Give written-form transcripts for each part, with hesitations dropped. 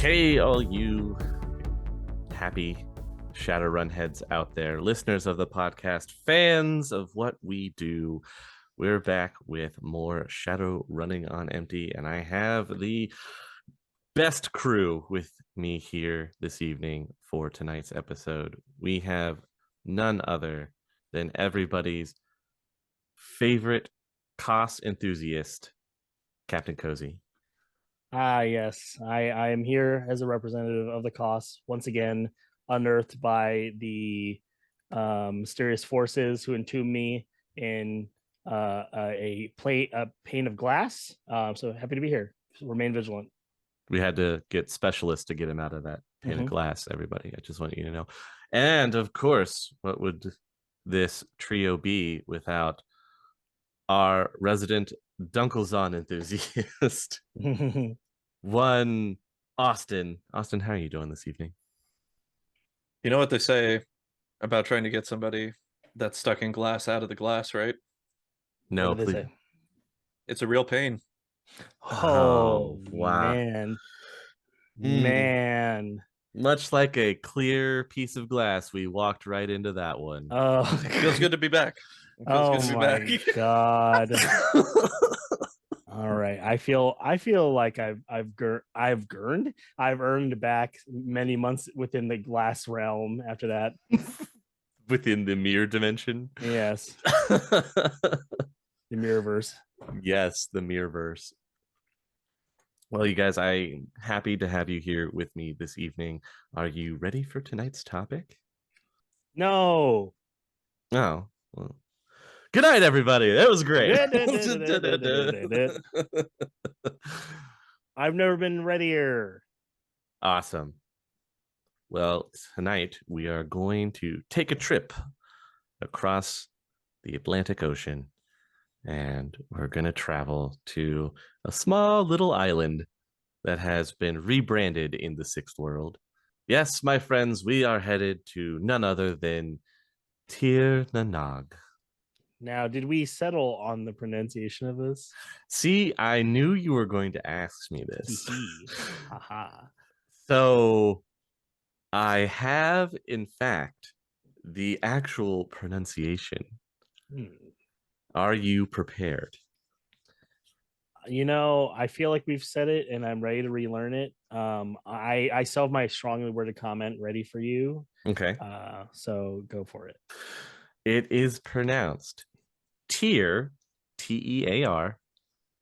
Hey, all you happy Shadowrun heads out there, listeners of the podcast, fans of what we do. We're back with more Shadowrunning on Empty, and I have the best crew with me here this evening for tonight's episode. We have none other than everybody's favorite COS enthusiast, Captain Cozy. Yes. I am here as a representative of the COS, once again unearthed by the mysterious forces who entomb me in a pane of glass. So happy to be here. Remain vigilant. We had to get specialists to get him out of that pane of glass, everybody. I just want you to know. And of course, what would this trio be without our resident Dunkelzahn enthusiast? One, Austin. Austin, how are you doing this evening? You know what they say about trying to get somebody that's stuck in glass out of the glass, right? No, What did they please. say? It's a real pain. Oh, wow. Man. Much like a clear piece of glass, we walked right into that one. Oh, Feels good to be back. Oh my God. All right. I feel like I've earned back many months within the glass realm after that. Within the mirror dimension. Yes. The mirrorverse. Yes, the mirrorverse. Well, you guys, I'm happy to have you here with me this evening. Are you ready for tonight's topic? No. Oh, well. Good night, everybody. That was great. I've never been readier. Awesome. Well, tonight we are going to take a trip across the Atlantic Ocean, and we're going to travel to a small little island that has been rebranded in the Sixth World. Yes, my friends, we are headed to none other than Tir Nanog. Now, did we settle on the pronunciation of this? See, I knew you were going to ask me this. Haha. So I have, in fact, the actual pronunciation. Are you prepared? You know, I feel like we've said it and I'm ready to relearn it. I still have my strongly worded comment ready for you. Okay. So go for it. It is pronounced Tir, T-E-A-R,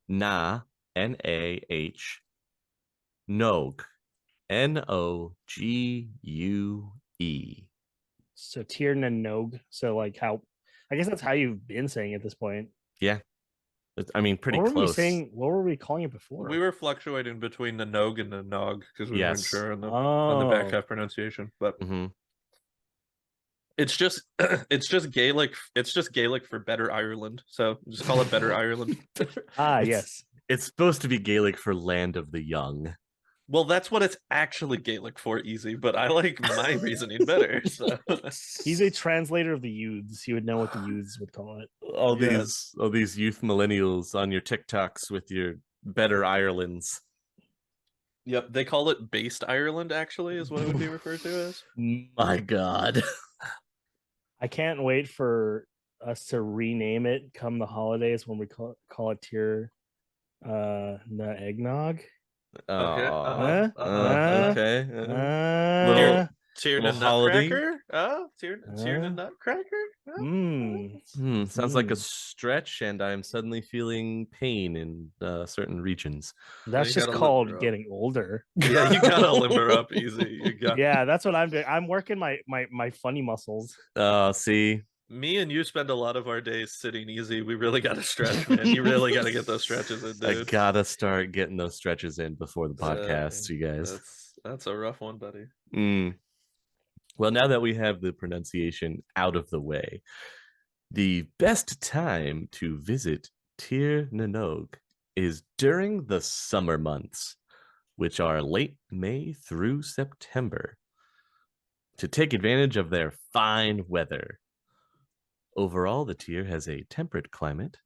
Na, N-A-H, Nog, N-O-G-U-E. So Tir Nanog. So like how, I guess that's how you've been saying it at this point. Yeah. I mean, pretty what close. What were we calling it before? We were fluctuating between the Nog and the Nog because we weren't sure on the back half pronunciation, but it's just Gaelic. It's just Gaelic for Better Ireland. So just call it Better Ireland. Yes. It's supposed to be Gaelic for Land of the Young. Well, that's what it's actually Gaelic for, easy, but I like my reasoning better. So. He's a translator of the youths. He would know what the youths would call it. All these youth millennials on your TikToks with your Better Irelands. Yep, they call it Based Ireland, actually, is what it would be referred to as. My God. I can't wait for us to rename it come the holidays when we call it Tir Na Eggnog. Okay. Tir Na Nutcracker? Tir Na Nutcracker? Sounds like a stretch, and I'm suddenly feeling pain in certain regions. That's just called getting older. Yeah, you gotta limber up easy. Yeah, that's what I'm doing. I'm working my funny muscles. See, me and you spend a lot of our days sitting easy. We really gotta stretch, man. You really gotta get those stretches in, dude. I gotta start getting those stretches in before the podcast, you guys. That's a rough one, buddy. Well, now that we have the pronunciation out of the way, the best time to visit Tir Nanog is during the summer months, which are late May through September, to take advantage of their fine weather. Overall, the Tir has a temperate climate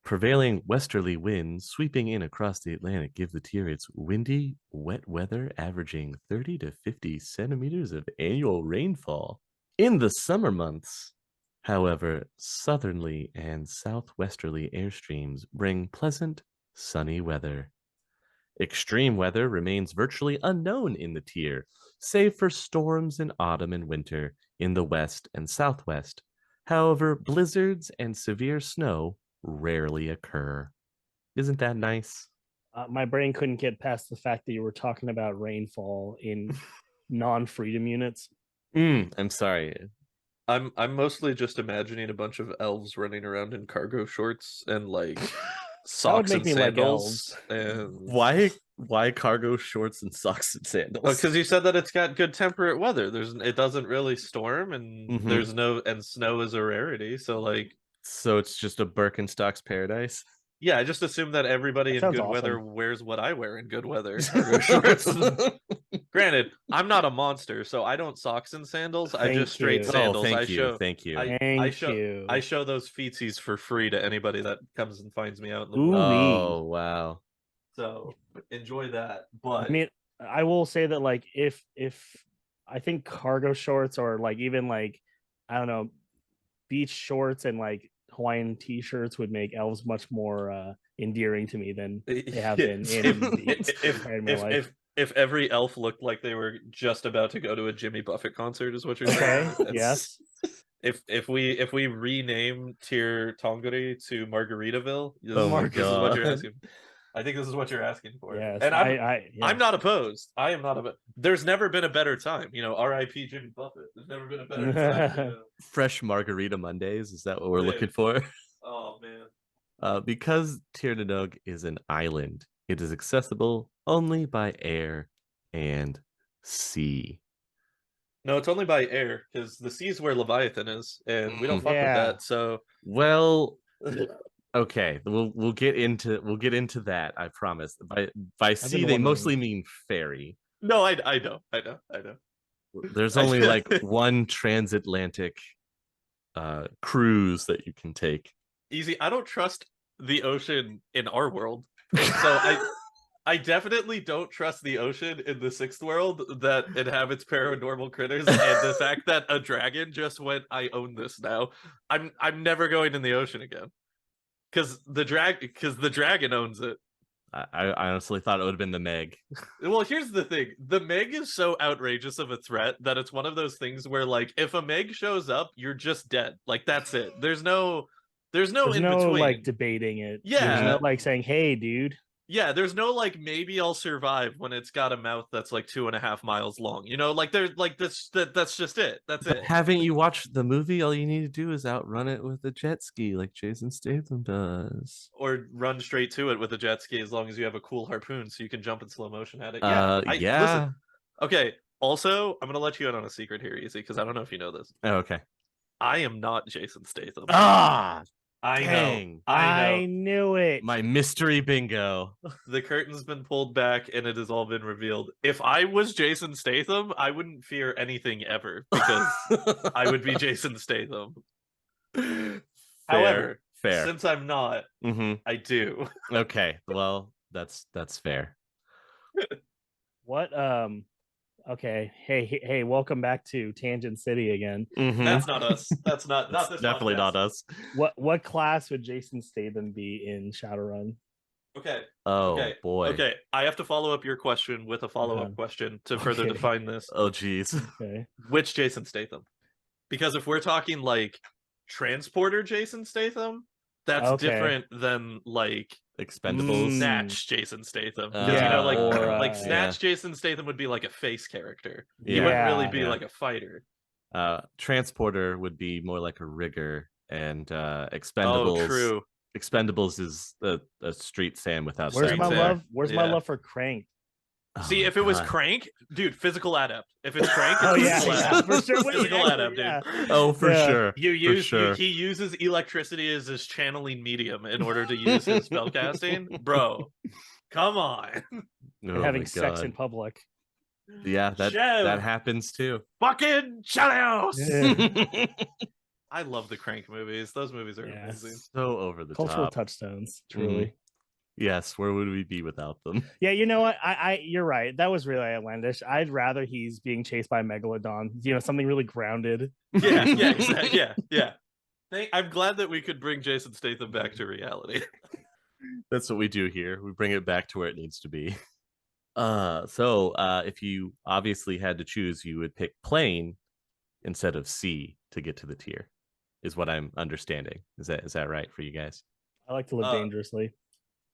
Prevailing westerly winds sweeping in across the Atlantic give the tier its windy, wet weather, averaging 30 to 50 centimeters of annual rainfall. In the summer months, however, southerly and southwesterly airstreams bring pleasant, sunny weather. Extreme weather remains virtually unknown in the tier, save for storms in autumn and winter in the west and southwest. However, blizzards and severe snow rarely occur. Isn't that nice? My brain couldn't get past the fact that you were talking about rainfall in non-freedom units. I'm sorry. I'm mostly just imagining a bunch of elves running around in cargo shorts and like socks make and me like sandals. And Why cargo shorts and socks and sandals? because you said that it's got good temperate weather. It doesn't really storm, and Mhm. there's no and snow is a rarity. So like, So it's just a Birkenstocks paradise. yeah, I just assume that everybody That in sounds good weather awesome. wears what I wear in good weather, cargo shorts. Granted, I'm not a monster, so I don't socks and sandals. I Thank just straight you. sandals. Thank I you, show thank you. Thank you. I show those feetsies for free to anybody that comes and finds me out in the Ooh. woods. Oh wow. So enjoy that. I But mean, I will say that like if I think cargo shorts or like even like I don't know, beach shorts and like Hawaiian t-shirts would make elves much more endearing to me than they have been in the entirety of my life. if every elf looked like they were just about to go to a Jimmy Buffett concert, is what you're Okay, saying? yes. If we rename Tier Tongari to Margaritaville, Oh my this is what you're God. asking. I think this is what you're asking for. Yes, And yeah. I'm not opposed. I am not opposed. There's never been a better time. You know, R.I.P. Jimmy Buffett. There's never been a better time. Fresh margarita Mondays, is that what we're Dude. looking for? Oh man. Because Tirnanog is an island, it is accessible only by air and sea. No, it's only by air because the sea's where Leviathan is, and we don't fuck with Yeah. that. So Well, okay, we'll get into that. I promise. By sea, been they wondering. mostly mean ferry. no, I know. There's only like one transatlantic cruise that you can take. Easy. I don't trust the ocean in our world, so I definitely don't trust the ocean in the sixth world that inhabits paranormal critters, and the fact that a dragon just went, I own this now. I'm never going in the ocean again. Because the dragon owns it. I honestly thought it would have been the Meg. Well, here's the thing. The Meg is so outrageous of a threat that it's one of those things where like if a Meg shows up, you're just dead. Like that's it. There's no in between. Like debating it. Yeah. There's no like saying, hey dude. Yeah, there's no like maybe I'll survive when it's got a mouth that's like 2.5 miles long. You know, like there's like that's just it. That's it. Haven't you watched the movie? All you need to do is outrun it with a jet ski, like Jason Statham does, or run straight to it with a jet ski as long as you have a cool harpoon so you can jump in slow motion at it. Yeah. Listen. Okay. Also, I'm gonna let you in on a secret here, Easy, because I don't know if you know this. Oh, okay. I am not Jason Statham. Ah, I dang. know. I know. Knew it. My mystery bingo. The curtain's been pulled back and it has all been revealed. If I was Jason Statham, I wouldn't fear anything ever because I would be Jason Statham. However, fair. Since I'm not, I do. Okay, well, that's fair. What okay, hey, welcome back to Tangent City again. That's not us. That's not this. Definitely podcast. not us. What class would Jason Statham be in Shadowrun? Okay. Oh okay. boy. Okay, I have to follow up your question with a follow-up question to further define this. Oh geez. Okay. Which Jason Statham? Because if we're talking like transporter Jason Statham, that's different than like Expendables. Snatch Jason Statham. Because Yeah, you know, like or, Snatch Jason Statham would be like a face character. He Yeah. wouldn't really be Yeah. like a fighter. Transporter would be more like a rigger, and Expendables. Oh, true. Expendables is a street Sam without. Where's sex. my love? Where's my Yeah. love for Crank? See, Oh, if it was God. Crank, dude, physical adept. If it's Crank, it's Oh yeah, physical yeah, adept. for sure. Wait, Physical actually, adept, dude. yeah. Oh, for Yeah. sure. He uses electricity as his channeling medium in order to use his spellcasting. Bro, come on. Oh, Having my sex God. in public. Yeah, that Chev. that happens too. Fucking Shadows! I love the Crank movies. Those movies are Yeah. amazing. So over the Cultural top. touchstones, truly. Yes, where would we be without them? Yeah, you know what? You're right. That was really outlandish. I'd rather he's being chased by a megalodon. Something really grounded. Yeah, exactly. Yeah. I'm glad that we could bring Jason Statham back to reality. That's what we do here. We bring it back to where it needs to be. If you obviously had to choose, you would pick plane instead of sea to get to the tier, is what I'm understanding. Is that right for you guys? I like to live dangerously.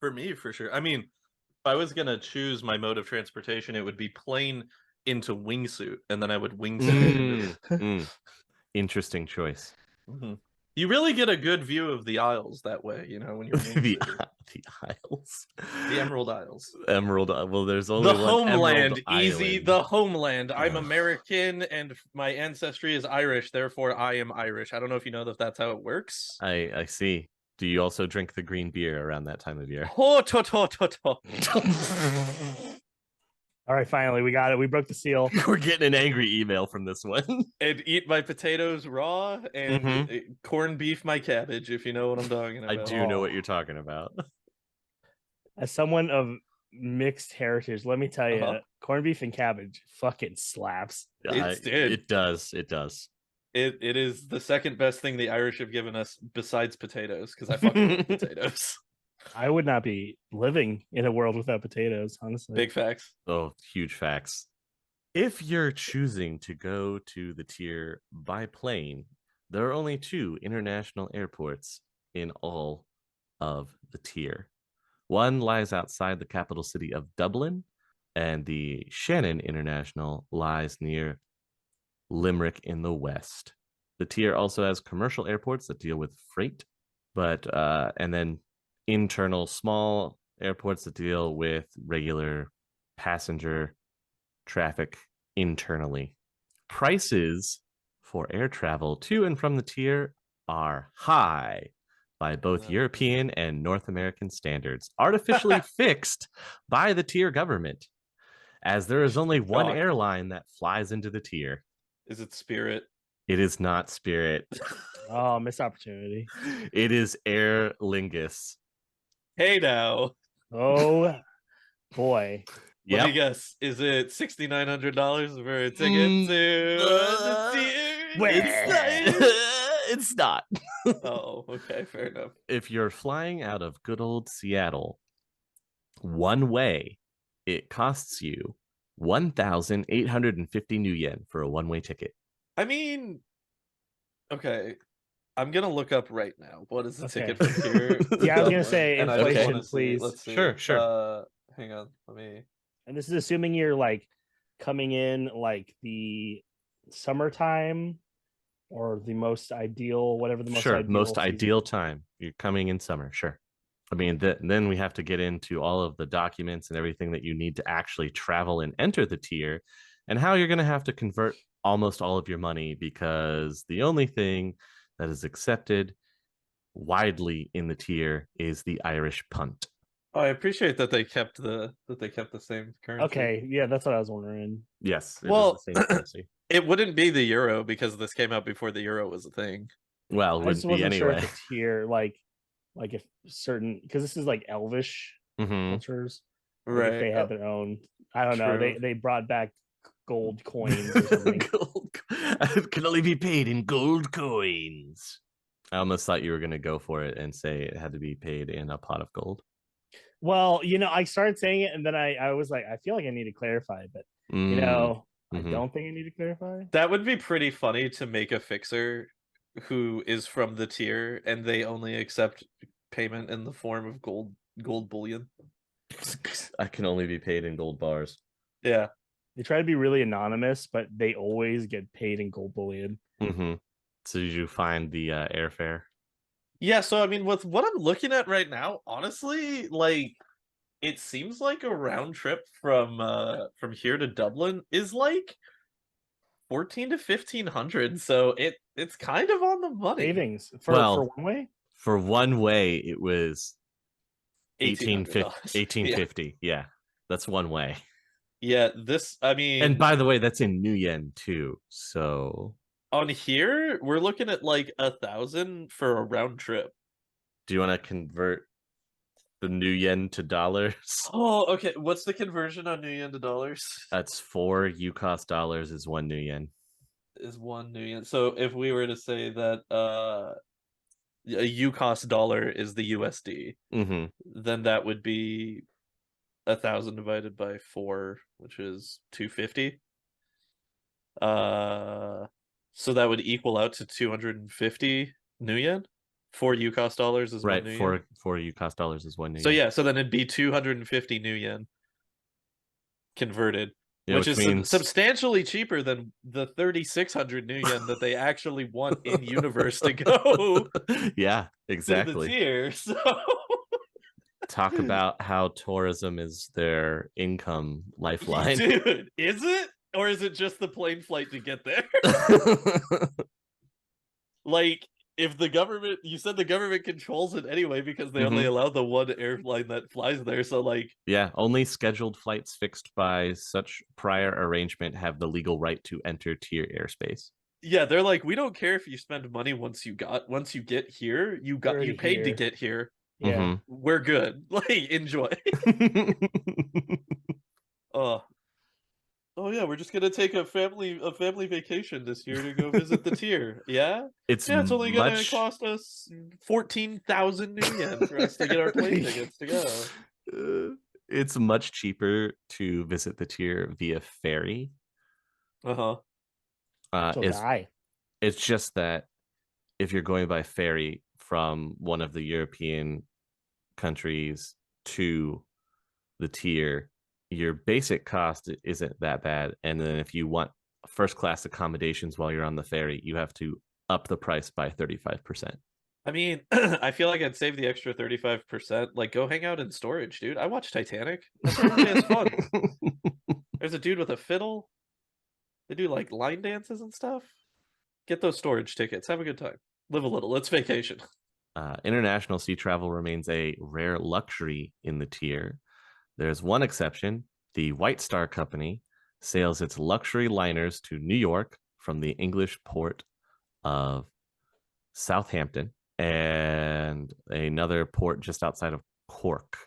For me, for sure. I mean, if I was gonna choose my mode of transportation, it would be plane into wingsuit, and then I would wingsuit. Interesting choice. Mm-hmm. You really get a good view of the Isles that way, when you're the Isles, the Emerald Isles. Emerald. Well, there's only the one homeland. Emerald Easy, Island. the homeland. I'm American, and my ancestry is Irish. Therefore, I am Irish. I don't know if you know that that's how it works. I see. Do you also drink the green beer around that time of year? Ho, to, to, to, to. All right, finally, we got it. We broke the seal. We're getting an angry email from this one. And eat my potatoes raw and corned beef my cabbage, if you know what I'm talking about. I do know what you're talking about. As someone of mixed heritage, let me tell you, corned beef and cabbage fucking slaps. It does. It does. It is the second best thing the Irish have given us besides potatoes, because I fucking love potatoes. I would not be living in a world without potatoes, honestly. Big facts. Oh, huge facts. If you're choosing to go to the tier by plane, there are only 2 international airports in all of the tier. One lies outside the capital city of Dublin, and the Shannon International lies near Limerick in the west. The tier also has commercial airports that deal with freight, and then internal small airports that deal with regular passenger traffic internally. Prices for air travel to and from the tier are high by both European and North American standards, artificially fixed by the tier government, as there is only one airline that flies into the tier. Is it Spirit? It is not Spirit. Oh, missed opportunity. It is Aer Lingus. Hey now. Oh boy. Let me guess. Is it $6,900 for a ticket to the tier? It's not. Oh, okay, fair enough. If you're flying out of good old Seattle, one way, it costs you 1,850 new yen for a one-way ticket. I mean, okay, I'm gonna look up right now. What is the ticket from here? Yeah, I was gonna say inflation, please. Let's see. Sure. Hang on. Let me. And this is assuming you're like coming in like the summertime or the most ideal, whatever the most ideal time. You're coming in summer, sure. I mean, then we have to get into all of the documents and everything that you need to actually travel and enter the tier, and how you're going to have to convert almost all of your money, because the only thing that is accepted widely in the tier is the Irish punt. Oh, I appreciate that they kept the same currency. Okay, yeah, that's what I was wondering. Yes, well, the same currency. It wouldn't be the euro because this came out before the euro was a thing. Well, it wouldn't be anyway. Sure if the tier, like if certain, because this is like Elvish cultures, right? If they had their own. I don't know. They brought back gold coins or something. It can only be paid in gold coins. I almost thought you were going to go for it and say it had to be paid in a pot of gold. Well, I started saying it, and then I was like, I feel like I need to clarify, but I don't think I need to clarify. That would be pretty funny to make a fixer who is from the tier and they only accept payment in the form of gold bullion. I can only be paid in gold bars. Yeah. They try to be really anonymous, but they always get paid in gold bullion. So did you find the airfare? Yeah, so I mean, with what I'm looking at right now, honestly, like, it seems like a round trip from here to Dublin is like 1,400 to 1,500. So it's kind of on the money. Savings for one way. For one way, it was 1,850. 1850. Yeah, that's one way. Yeah, I mean, and by the way, that's in new yen too. So On here, we're looking at like 1,000 for a round trip. Do you want to convert the new yen to dollars? Oh, okay. What's the conversion on new yen to dollars? That's 4 UCOS dollars is 1 new yen. Is 1 new yen. So if we were to say that a UCOS dollar is the USD, then that would be 1,000 divided by 4, which is 250. So that would equal out to 250 new yen. 4 UCOS dollars is 1 Right, new yen. 4 UCOS dollars is 1 new So yen. yeah, so then it'd be 250 new yen converted, Yeah, which is means substantially cheaper than the 3,600 new yen that they actually want in universe to go yeah, to the exactly. tier. So Talk about how tourism is their income lifeline. dude, is it? Or is it just the plane flight to get there? Like, if the government, you said the government controls it anyway because they only allow the one airline that flies there. So, like, yeah, only scheduled flights fixed by such prior arrangement have the legal right to enter tier airspace. yeah, they're like, we don't care if you spend money once you get here. You paid to get here. Yeah. We're good. Like, enjoy. Oh. Oh yeah, we're just gonna take a family vacation this year to go visit the tier. Yeah? It's Yeah, it's only gonna cost us 14,000 new yen for us to get our plane tickets to go. It's much cheaper to visit the tier via ferry. Uh-huh. It's just that if you're going by ferry from one of the European countries to the tier, your basic cost isn't that bad. And then if you want first class accommodations while you're on the ferry, you have to up the price by 35%. I mean, I feel like I'd save the extra 35%. Like, go hang out in storage, dude. I watch Titanic. That's where everybody has fun. There's a dude with a fiddle. They do like line dances and stuff. Get those storage tickets. Have a good time. Live a little. Let's vacation. International sea travel remains a rare luxury in the tier. There's one exception. The White Star Company sails its luxury liners to New York from the English port of Southampton and another port just outside of Cork,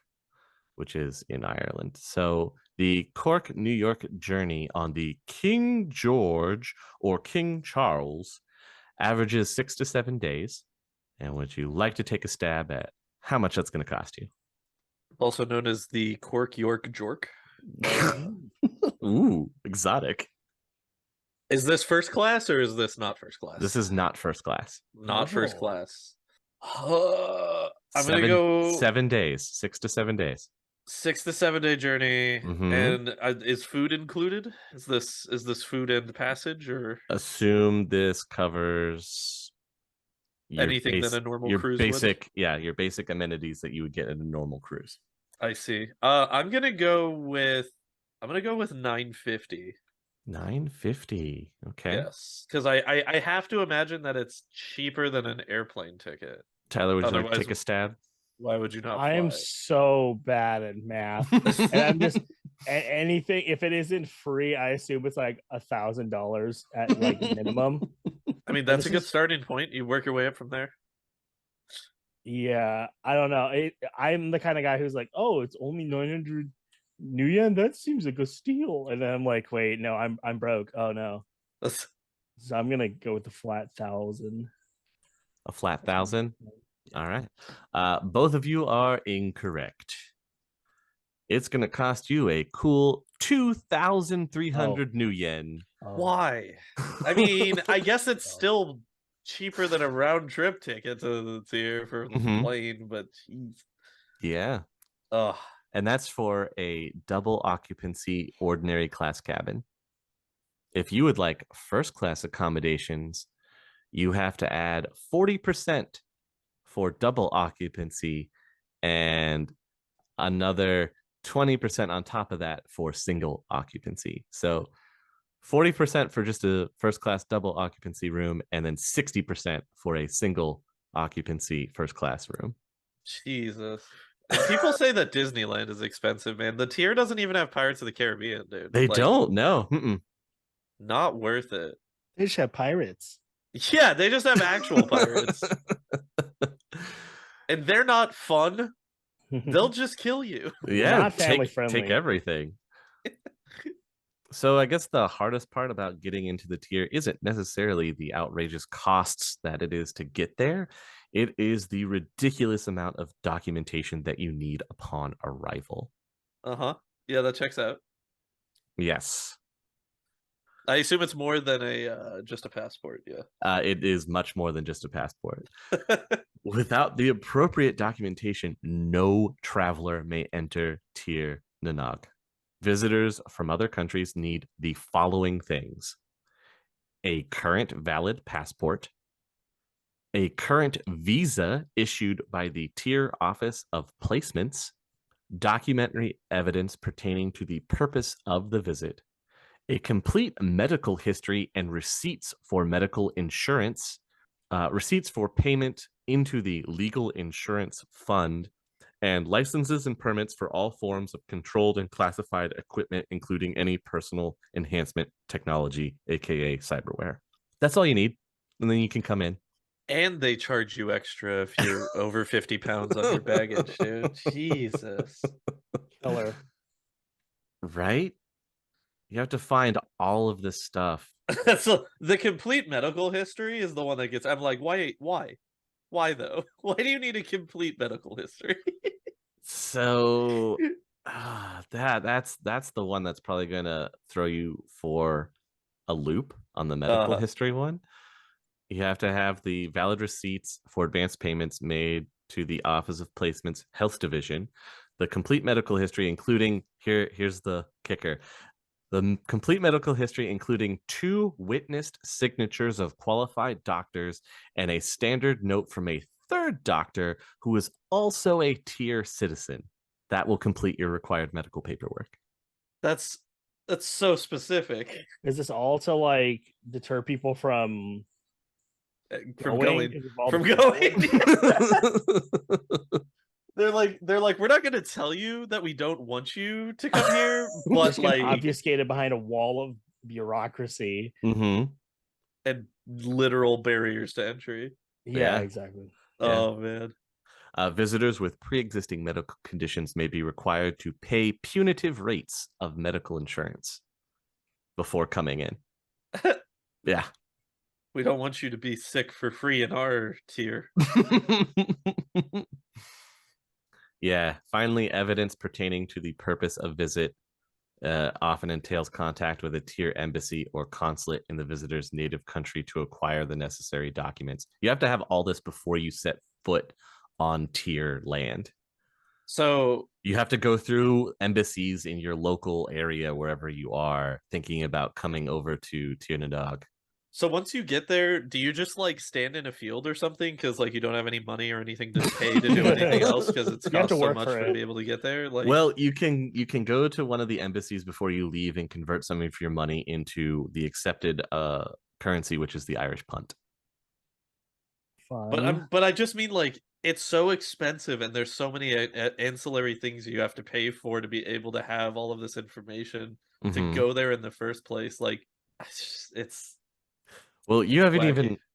which is in Ireland. So the Cork, New York journey on the King George or King Charles averages 6 to 7 days. And would you like to take a stab at how much that's going to cost you? Also known as the Cork York Jork. Ooh, exotic. Is this first class or is this not first class? This is not first class. Not first class. I'm gonna go 7 days, 6 to 7 days. 6 to 7 day journey. And is food included? Is this food and passage, or assume this covers anything that a normal cruise basic would? your basic amenities that you would get in a normal cruise. I see. I'm gonna go with 950. 950. Okay. Yes, because I have to imagine that it's cheaper than an airplane ticket. Tyler, would you like to take a stab? Why would you not I am so bad at math. And I'm just anything, if it isn't free, I assume it's like $1,000 at like minimum. I mean, that's a good starting point. You work your way up from there. Yeah, I don't know. I'm the kind of guy who's like, oh, it's only 900 new yen. That seems like a steal. And then I'm like, wait, no, I'm broke. Oh no. So I'm gonna go with the flat 1,000. A flat 1,000. All right. Both of you are incorrect. It's going to cost you a cool 2,300 new yen. Why? I mean, I guess it's still cheaper than a round trip ticket to the tier for the plane, but geez. Yeah. And that's for a double occupancy ordinary class cabin. If you would like first class accommodations, you have to add 40% for double occupancy and another 20% on top of that for single occupancy. So 40% for just a first class double occupancy room, and then 60% for a single occupancy first class room. Jesus. And people say that Disneyland is expensive, man. The tier doesn't even have Pirates of the Caribbean, dude. They don't, no. Not worth it. They just have pirates. Yeah, they just have actual pirates. And they're not fun. They'll just kill you. Yeah, Not family take friendly. everything. So I guess the hardest part about getting into the tier isn't necessarily the outrageous costs that it is to get there. It is the ridiculous amount of documentation that you need upon arrival. Uh-huh. Yeah, that checks out. Yes. I assume it's more than a just a passport, yeah. It is much more than just a passport. Without the appropriate documentation, no traveler may enter Tir Nanog. Visitors from other countries need the following things: a current valid passport, a current visa issued by the Tier Office of Placements, documentary evidence pertaining to the purpose of the visit, a complete medical history and receipts for medical insurance, receipts for payment into the legal insurance fund, and licenses and permits for all forms of controlled and classified equipment, including any personal enhancement technology, aka cyberware. That's all you need, and then you can come in. And they charge you extra if you're over 50 pounds on your baggage, dude. Jesus. Killer. Right? You have to find all of this stuff. So the complete medical history is the one that gets. I'm like, why though? Why do you need a complete medical history? So that's the one that's probably gonna throw you for a loop on the medical history one. You have to have the valid receipts for advanced payments made to the Office of Placements Health Division, the complete medical history, including here's the kicker: the complete medical history, including 2 witnessed signatures of qualified doctors and a standard note from a third doctor who is also a tier citizen. That will complete your required medical paperwork. That's so specific. Is this all to like deter people from From going? going. Is it all From the going. They're like, we're not gonna tell you that we don't want you to come here, but just gonna like obfuscate it behind a wall of bureaucracy. Mm-hmm. and literal barriers to entry. Yeah, Yeah. exactly. Yeah. Oh man. Visitors with pre-existing medical conditions may be required to pay punitive rates of medical insurance before coming in. Yeah. We don't want you to be sick for free in our tier. Yeah. Finally, evidence pertaining to the purpose of visit often entails contact with a tier embassy or consulate in the visitor's native country to acquire the necessary documents. You have to have all this before you set foot on tier land. So You have to go through embassies in your local area, wherever you are thinking about coming over to Tir Nanog. so once you get there, do you just like stand in a field or something because like you don't have any money or anything to pay to do anything else because it's You have to cost so work much for to it. be able to get there? Like, Well, you can go to one of the embassies before you leave and convert some of your money into the accepted currency, which is the Irish punt. Fun. but I just mean like it's so expensive and there's so many ancillary things you have to pay for to be able to have all of this information to Mhm. go there in the first place. Like, it's Well, wacky.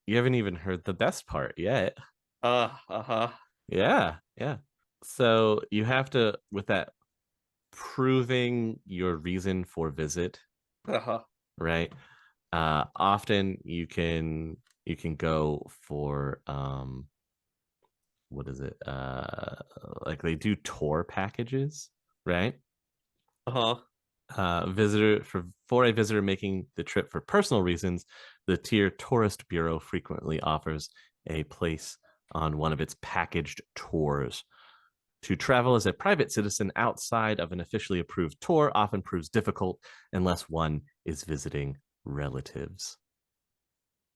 you haven't even heard the best part yet. Uh-huh. Yeah, yeah. So you have to, with that, proving your reason for visit, Uh-huh. right? Often you can go for what is it? Like they do tour packages, right? Uh-huh. Visitor for a visitor making the trip for personal reasons, the Tier Tourist Bureau frequently offers a place on one of its packaged tours. To travel as a private citizen outside of an officially approved tour often proves difficult unless one is visiting relatives.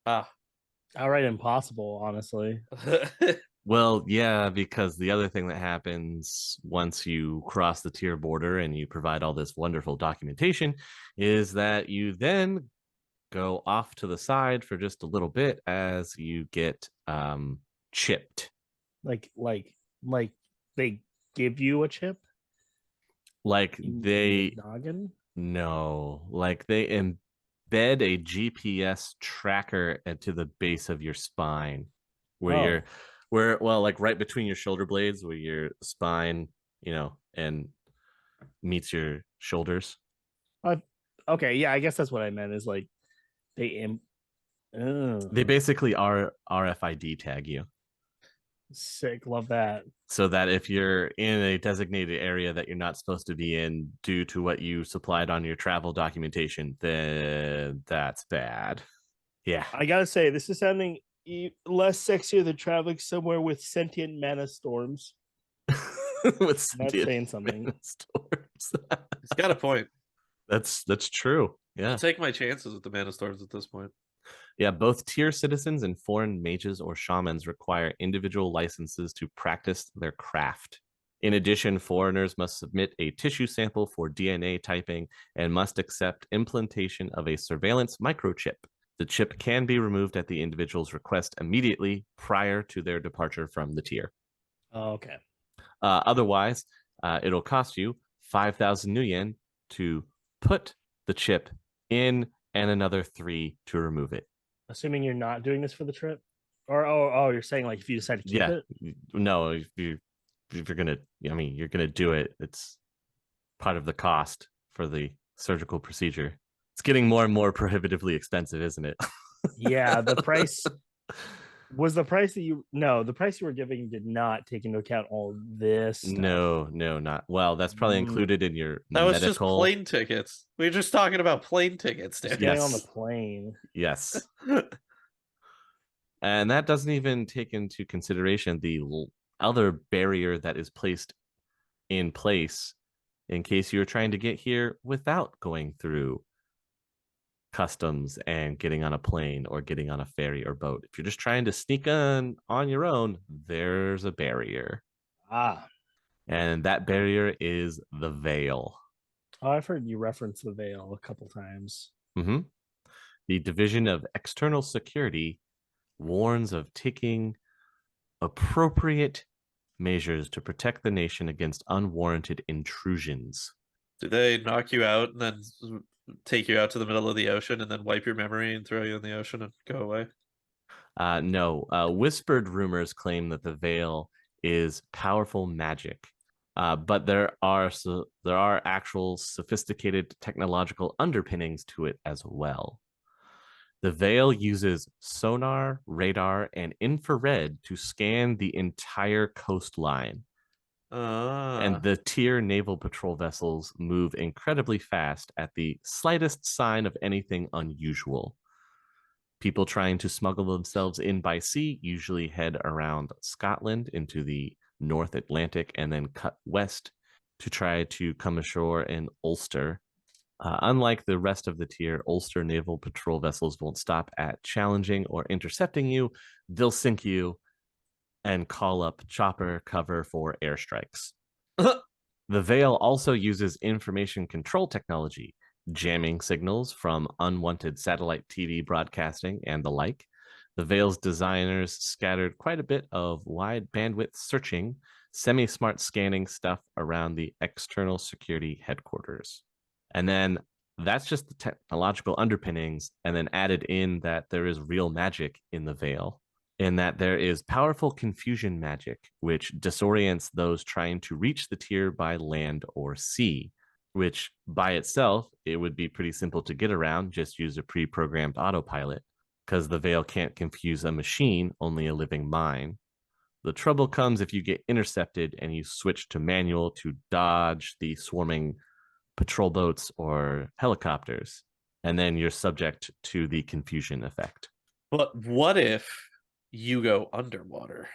Ah. Outright impossible, honestly. Well, yeah, because the other thing that happens once you cross the tier border and you provide all this wonderful documentation is that you then go off to the side for just a little bit as you get chipped. Like they give you a chip Like in they your noggin. no, like they embed a GPS tracker to the base of your spine, Oh. like right between your shoulder blades, where your spine, and meets your shoulders. Okay, yeah, I guess that's what I meant. Is like they They basically are RFID tag you, sick. Love that. so that if you're in a designated area that you're not supposed to be in due to what you supplied on your travel documentation, then that's bad. Yeah. I gotta say, this is sounding less sexier than traveling somewhere with sentient mana storms. With That's saying something. storms. He's got a point. That's true. Yeah. I'll take my chances with the mana storms at this point. Yeah, both tier citizens and foreign mages or shamans require individual licenses to practice their craft. In addition, foreigners must submit a tissue sample for DNA typing and must accept implantation of a surveillance microchip. The chip can be removed at the individual's request immediately prior to their departure from the tier. Oh, okay. Otherwise, it'll cost you 5,000 new yen to put the chip in and another 3 to remove it. Assuming you're not doing this for the trip, or you're saying like if you decide to keep it. No, if you're gonna, you're gonna do it. It's part of the cost for the surgical procedure. It's getting more and more prohibitively expensive, isn't it? Yeah, the price was the price the price you were giving did not take into account all this stuff. No, not well. That's probably included in your That was just medical. plane tickets. We were just talking about plane tickets, Just dude. getting on the plane. Yes. And that doesn't even take into consideration the other barrier that is placed in place in case you're trying to get here without going through customs and getting on a plane or getting on a ferry or boat. If you're just trying to sneak on your own, there's a barrier. And that barrier is the veil. Oh, I've heard you reference the veil a couple times. Mm-hmm. The Division of External Security warns of taking appropriate measures to protect the nation against unwarranted intrusions. Do they knock you out and then take you out to the middle of the ocean and then wipe your memory and throw you in the ocean and go away? No. Whispered rumors claim that the veil is powerful magic, but there are actual sophisticated technological underpinnings to it as well. The veil uses sonar, radar, and infrared to scan the entire coastline. And the tier naval patrol vessels move incredibly fast at the slightest sign of anything unusual. People trying to smuggle themselves in by sea usually head around Scotland into the North Atlantic and then cut west to try to come ashore in Ulster. Unlike the rest of the tier, Ulster naval patrol vessels won't stop at challenging or intercepting you. They'll sink you and call up chopper cover for airstrikes. The Veil also uses information control technology, jamming signals from unwanted satellite TV broadcasting and the like. The Veil's designers scattered quite a bit of wide bandwidth searching, semi-smart scanning stuff around the external security headquarters. And then that's just the technological underpinnings, and then added in that there is real magic in the Veil, in that there is powerful confusion magic, which disorients those trying to reach the tier by land or sea, which by itself, it would be pretty simple to get around. Just use a pre-programmed autopilot, because the Veil can't confuse a machine, only a living mind. The trouble comes if you get intercepted and you switch to manual to dodge the swarming patrol boats or helicopters, and then you're subject to the confusion effect. But what if you go underwater?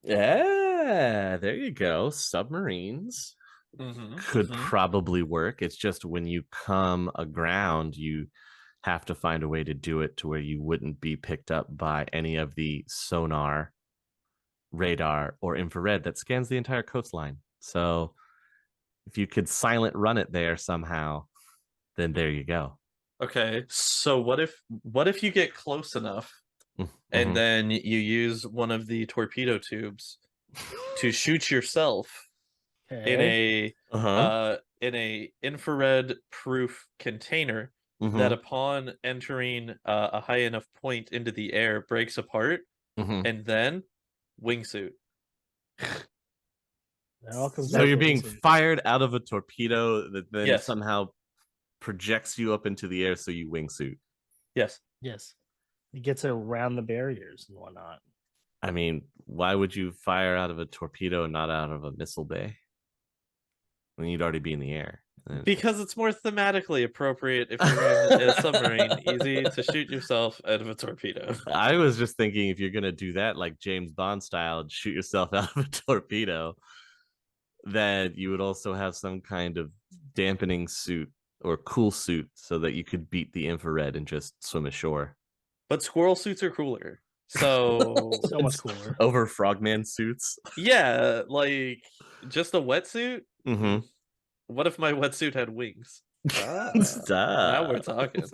Yeah, there you go. Submarines could probably work. It's just when you come aground, you have to find a way to do it to where you wouldn't be picked up by any of the sonar, radar, or infrared that scans the entire coastline. So if you could silent run it there somehow, then there you go. Okay, so what if you get close enough and then you use one of the torpedo tubes to shoot yourself in a infrared proof container that upon entering a high enough point into the air breaks apart, and then wingsuit. It all comes So back you're to being wingsuit. fired out of a torpedo that then Yes. somehow projects you up into the air, so you wingsuit. Yes. Yes, it gets around the barriers and whatnot. I mean, why would you fire out of a torpedo and not out of a missile bay? When you'd already be in the air. Because it's more thematically appropriate if you're in a submarine, easy to shoot yourself out of a torpedo. I was just thinking if you're gonna do that like James Bond style, shoot yourself out of a torpedo, then you would also have some kind of dampening suit or cool suit so that you could beat the infrared and just swim ashore. But squirrel suits are cooler. So So much It's cooler. over frogman suits. yeah, like just a wetsuit. Mm-hmm. What if my wetsuit had wings? Now we're talking.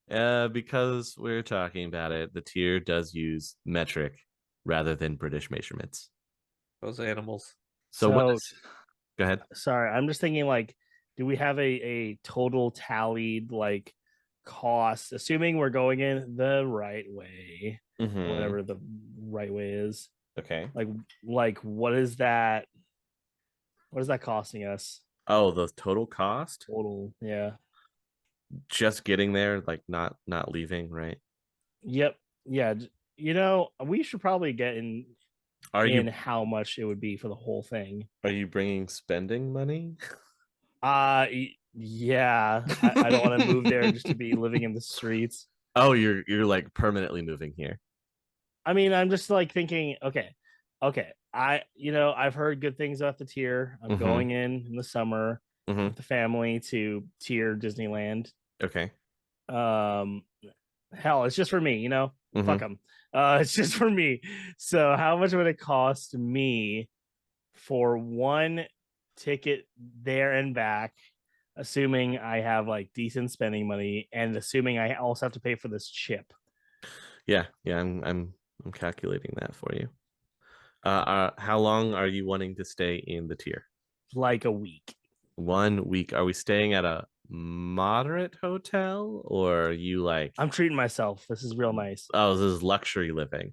Because we're talking about it, the tier does use metric rather than British measurements. Those animals. So what So- is... Go ahead. Sorry, I'm just thinking like, do we have a total tallied like cost, assuming we're going in the right way, Mhm. whatever the right way is? Okay. Like what is that? What is that costing us? Oh, the total cost? Total, yeah. Just getting there, like not leaving, right? Yep. Yeah. You know, we should probably get in Are how much it would be for the whole thing. you bringing spending money? Yeah. I don't want to move there just to be living in the streets. Oh, you're like permanently moving here. I mean, I'm just like thinking, okay. I've heard good things about the tier. I'm Mhm. going in the summer Mhm. with the family to tier Disneyland. Okay. Hell, it's just for me, fuck Mhm. them. It's just for me. So how much would it cost me for one ticket there and back, assuming I have like decent spending money and assuming I also have to pay for this chip? Yeah, I'm calculating that for you. How long are you wanting to stay in the tier? Like a week. 1 week. Are we staying at a moderate hotel or are you like I'm treating myself. This is real nice. oh, this is luxury living?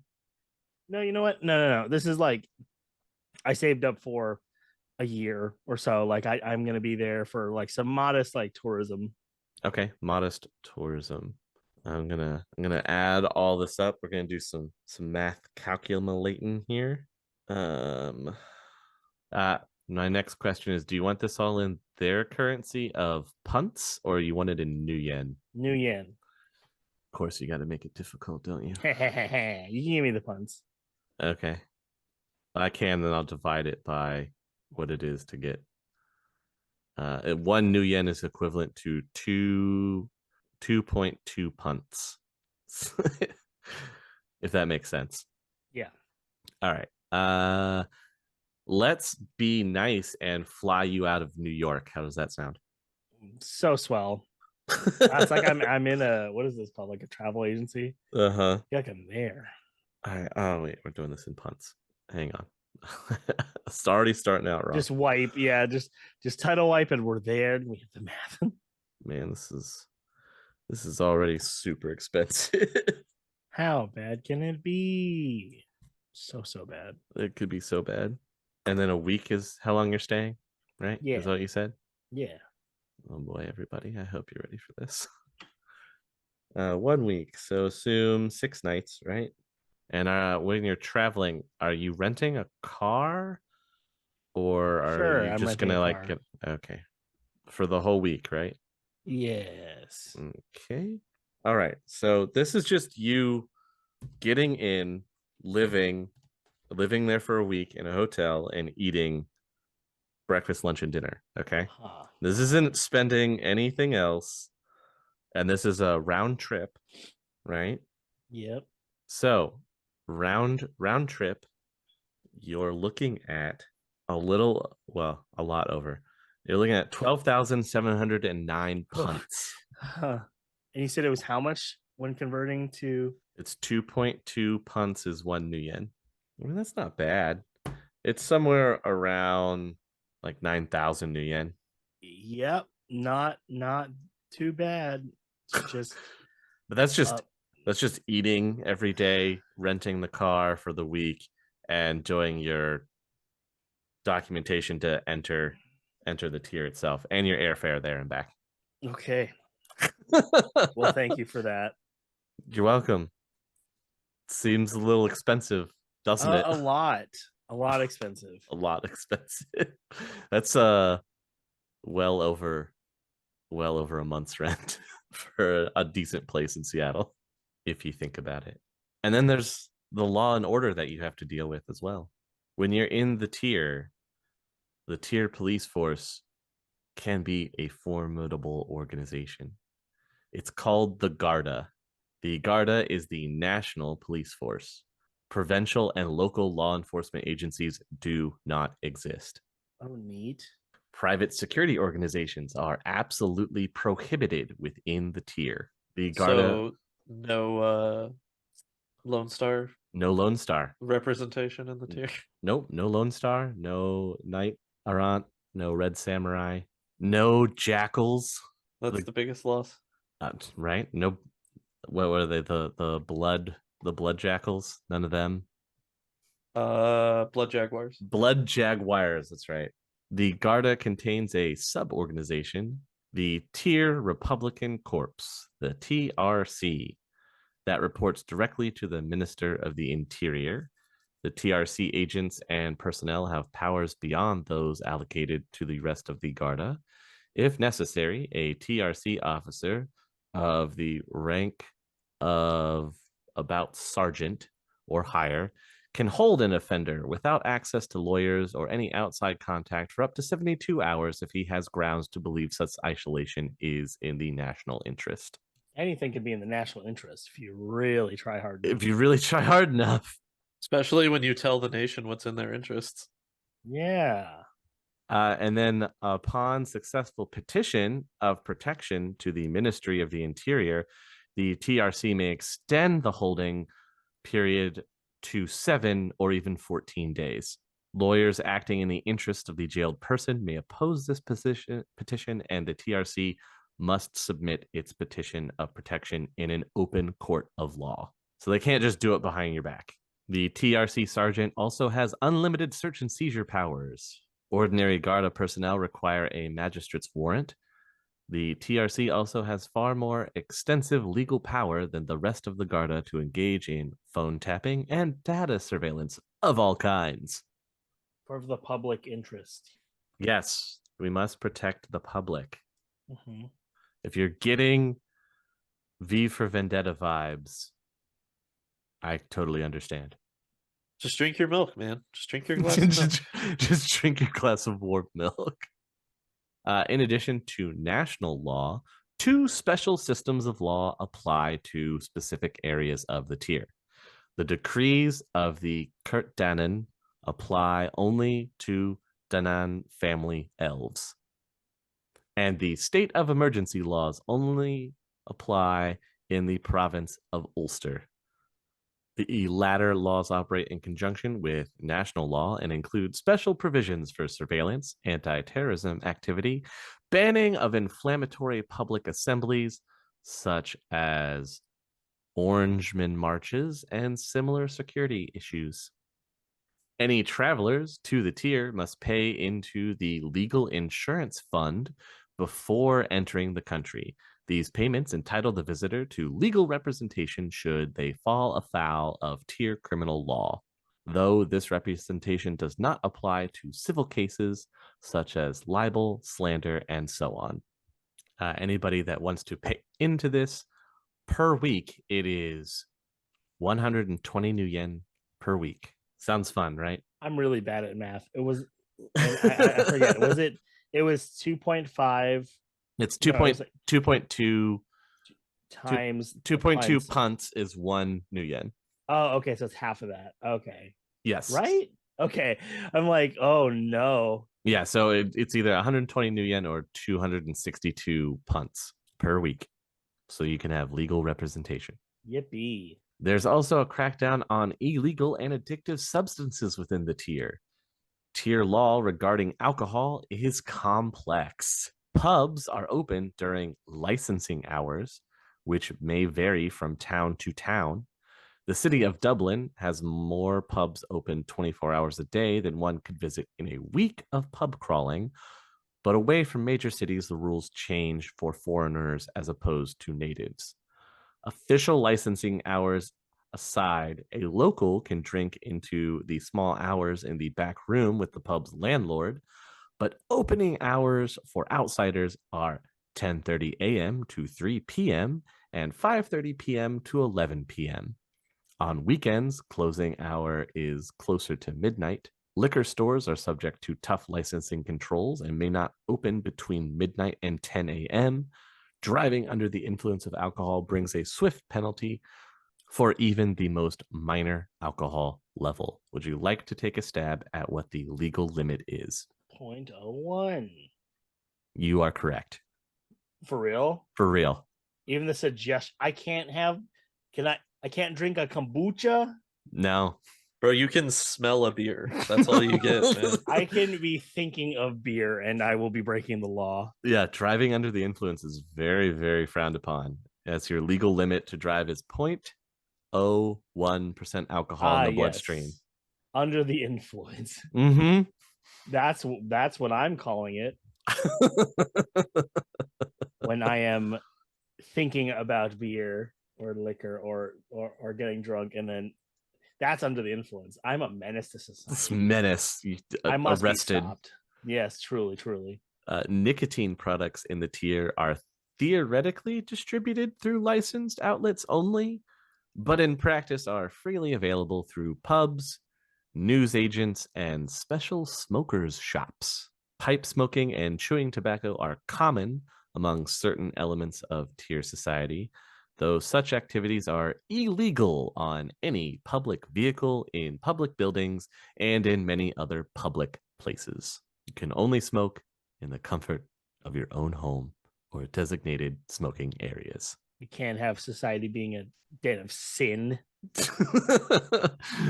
No, you know what? No. This is like I saved up for a year or so. Like I'm gonna be there for like some modest like tourism. Okay, modest tourism. I'm gonna add all this up. We're gonna do some math calculating here. My next question is: do you want this all in their currency of punts, or you want it in new yen? New yen. Of course, you got to make it difficult, don't you? You can give me the puns. Okay, I can. Then I'll divide it by what it is to get. 1 new yen is equivalent to 2.2 punts. If that makes sense. Yeah. All right. Let's be nice and fly you out of New York. How does that sound? So swell. It's like I'm in a, what is this called? Like a travel agency? Uh-huh. Like I'm there. All right. Oh wait, we're doing this in punts. Hang on. It's already starting out wrong. Just wipe. Yeah, just title wipe and we're there and we have the math. Man, this is already super expensive. How bad can it be? So bad. It could be so bad. And then a week is how long you're staying, right? Yeah. Is what you said? Yeah. Oh boy, everybody. I hope you're ready for this. 1 week. So assume 6 nights, right? And when you're traveling, are you renting a car? Or are Sure, you I'm just renting gonna a like car. get okay for the whole week, right? Yes. Okay. All right. So this is just you getting in, living there for a week in a hotel and eating breakfast, lunch, and dinner. Okay. This isn't spending anything else. And this is a round trip, right? Yep. So round trip, you're looking at a lot over. You're looking at 12,709 punts. And you said it was how much when converting to? It's 2.2 punts is 1 new yen. I mean, that's not bad. It's somewhere around like 9,000 new yen. Yep. Not Too bad. It's just But that's just eating every day, renting the car for the week, and doing your documentation to enter the tier itself and your airfare there and back. okay. Well, thank you for that. You're welcome. Seems a little expensive, doesn't it? A lot expensive. A lot expensive. That's well over a month's rent for a decent place in Seattle, if you think about it. And then there's the law and order that you have to deal with as well. When you're in the tier police force can be a formidable organization. It's called the Garda. The Garda is the national police force. Provincial and local law enforcement agencies do not exist. Oh, neat. Private security organizations are absolutely prohibited within the tier. The Garda. So no Lone Star No Lone Star representation in the tier. Nope, no Lone Star, no Knight Errant, no Red Samurai, no Jackals. That's the biggest loss. Right? No, what were they? The blood Jackals. None of them. Blood Jaguars. Blood Jaguars. That's right. The Garda contains a sub-organization, the Tier Republican Corps, the TRC, that reports directly to the Minister of the Interior. The TRC agents and personnel have powers beyond those allocated to the rest of the Garda. If necessary, a TRC officer of the rank of about sergeant or higher can hold an offender without access to lawyers or any outside contact for up to 72 hours if he has grounds to believe such isolation is in the national interest. Anything could be in the national interest if you really try hard enough. If you really try hard enough. Especially when you tell the nation what's in their interests. Yeah. And then upon successful petition of protection to the Ministry of the Interior, the TRC may extend the holding period to 7 or even 14 days. Lawyers acting in the interest of the jailed person may oppose this petition, and the TRC must submit its petition of protection in an open court of law. So they can't just do it behind your back. The TRC sergeant also has unlimited search and seizure powers. Ordinary Garda personnel require a magistrate's warrant. The TRC also has far more extensive legal power than the rest of the Garda to engage in phone tapping and data surveillance of all kinds. For the public interest. Yes, we must protect the public. Mm-hmm. If you're getting V for Vendetta vibes, I totally understand. Just drink your milk, man. Just drink your glass of milk. Just drink your glass of warm milk. In addition to national law, 2 special systems of law apply to specific areas of the tier. The decrees of the Kurt Danan apply only to Danan family elves. And the state of emergency laws only apply in the province of Ulster. The latter laws operate in conjunction with national law and include special provisions for surveillance, anti-terrorism activity, banning of inflammatory public assemblies, such as Orangeman marches, and similar security issues. Any travelers to the tier must pay into the legal insurance fund before entering the country. These payments entitle the visitor to legal representation should they fall afoul of tier criminal law, though this representation does not apply to civil cases such as libel, slander, and so on. Anybody that wants to pay into this per week, it is 120 new yen per week. Sounds fun, right? I'm really bad at math. It was, I forget. Was it? It was 2.5. It's No, it was like 2.2 times 2.2 punts is 1 new yen. Oh, okay. So it's half of that. Okay. Yes. Right? Okay. I'm like, oh no. Yeah, so it's either 120 new yen or 262 punts per week. So you can have legal representation. Yippee. There's also a crackdown on illegal and addictive substances within the tier. Tier law regarding alcohol is complex. Pubs are open during licensing hours, which may vary from town to town. The city of Dublin has more pubs open 24 hours a day than one could visit in a week of pub crawling. But away from major cities, the rules change for foreigners as opposed to natives. Official licensing hours aside, a local can drink into the small hours in the back room with the pub's landlord, but opening hours for outsiders are 10:30 a.m. to 3 p.m. and 5:30 p.m. to 11 p.m. On weekends, closing hour is closer to midnight. Liquor stores are subject to tough licensing controls and may not open between midnight and 10 a.m. Driving under the influence of alcohol brings a swift penalty for even the most minor alcohol level. Would you like to take a stab at what the legal limit is? 0.01. You are correct. For real? For real. Even the suggestion, I can't drink a kombucha. No. Bro, you can smell a beer. That's all you get, man. I can be thinking of beer and I will be breaking the law. Yeah, driving under the influence is very, very frowned upon. As your legal limit to drive is 0.01% alcohol in the bloodstream. Yes. Under the influence. Mm-hmm. That's what I'm calling it. When I am thinking about beer or liquor or getting drunk, and then that's under the influence. I'm a menace to society. This menace. I must Arrested. be stopped. Yes, truly. Nicotine products in the tier are theoretically distributed through licensed outlets only, but in practice are freely available through pubs, news agents, and special smokers' shops. Pipe smoking and chewing tobacco are common among certain elements of tier society, though such activities are illegal on any public vehicle, in public buildings, and in many other public places. You can only smoke in the comfort of your own home or designated smoking areas. You can't have society being a den of sin.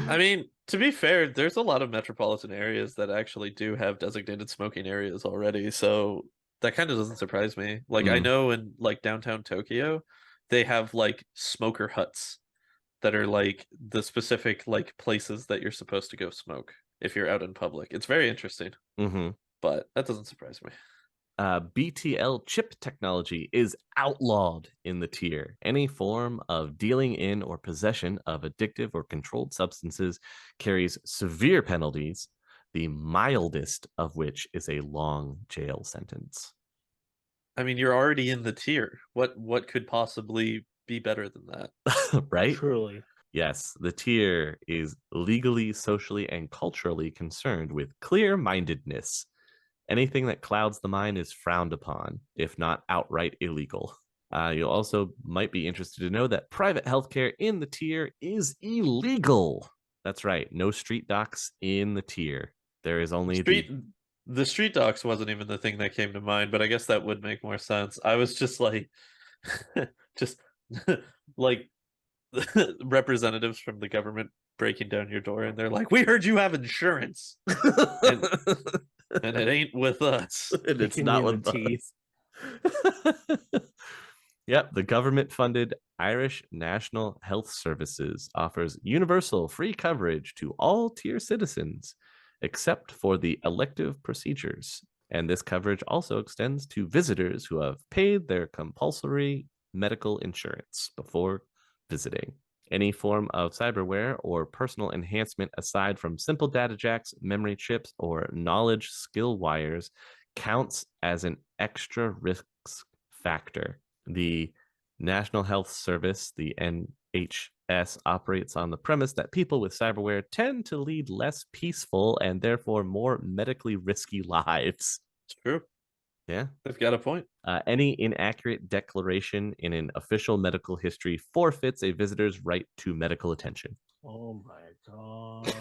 I mean, to be fair, there's a lot of metropolitan areas that actually do have designated smoking areas already, so that kind of doesn't surprise me. Like I know in like downtown Tokyo, they have like smoker huts that are like the specific like places that you're supposed to go smoke if you're out in public. It's very interesting, but that doesn't surprise me. BTL chip technology is outlawed in the tier. Any form of dealing in or possession of addictive or controlled substances carries severe penalties, the mildest of which is a long jail sentence. I mean, you're already in the tier. What could possibly be better than that? Right? Truly. Yes, the tier is legally, socially, and culturally concerned with clear-mindedness. Anything that clouds the mind is frowned upon, if not outright illegal. You also might be interested to know that private healthcare in the tier is illegal. That's right, no street docs in the tier. There is only the street docs wasn't even the thing that came to mind, but I guess that would make more sense. I was just like, just like representatives from the government breaking down your door, and they're like, "We heard you have insurance." And it ain't with us. And it's not with us. Yep, the government-funded Irish National Health Services offers universal free coverage to all tier citizens, except for the elective procedures. And this coverage also extends to visitors who have paid their compulsory medical insurance before visiting. Any form of cyberware or personal enhancement aside from simple data jacks, memory chips, or knowledge skill wires counts as an extra risk factor. The National Health Service, the NHS, operates on the premise that people with cyberware tend to lead less peaceful and therefore more medically risky lives. It's true. Yeah. They've got a point. Any inaccurate declaration in an official medical history forfeits a visitor's right to medical attention. Oh my god.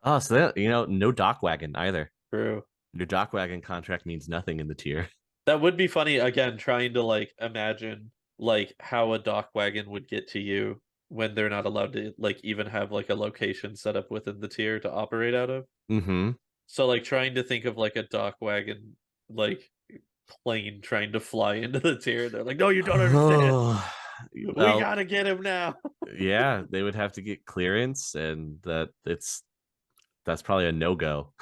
Oh, so that, no dock wagon either. True. Your dock wagon contract means nothing in the tier. That would be funny, again, trying to like imagine like how a dock wagon would get to you when they're not allowed to like even have like a location set up within the tier to operate out of. Mm-hmm. So like trying to think of like a dock wagon like plane trying to fly into the tier. They're like, no, you don't understand. We Well, gotta get him now. yeah, they would have to get clearance, and that's probably a no-go.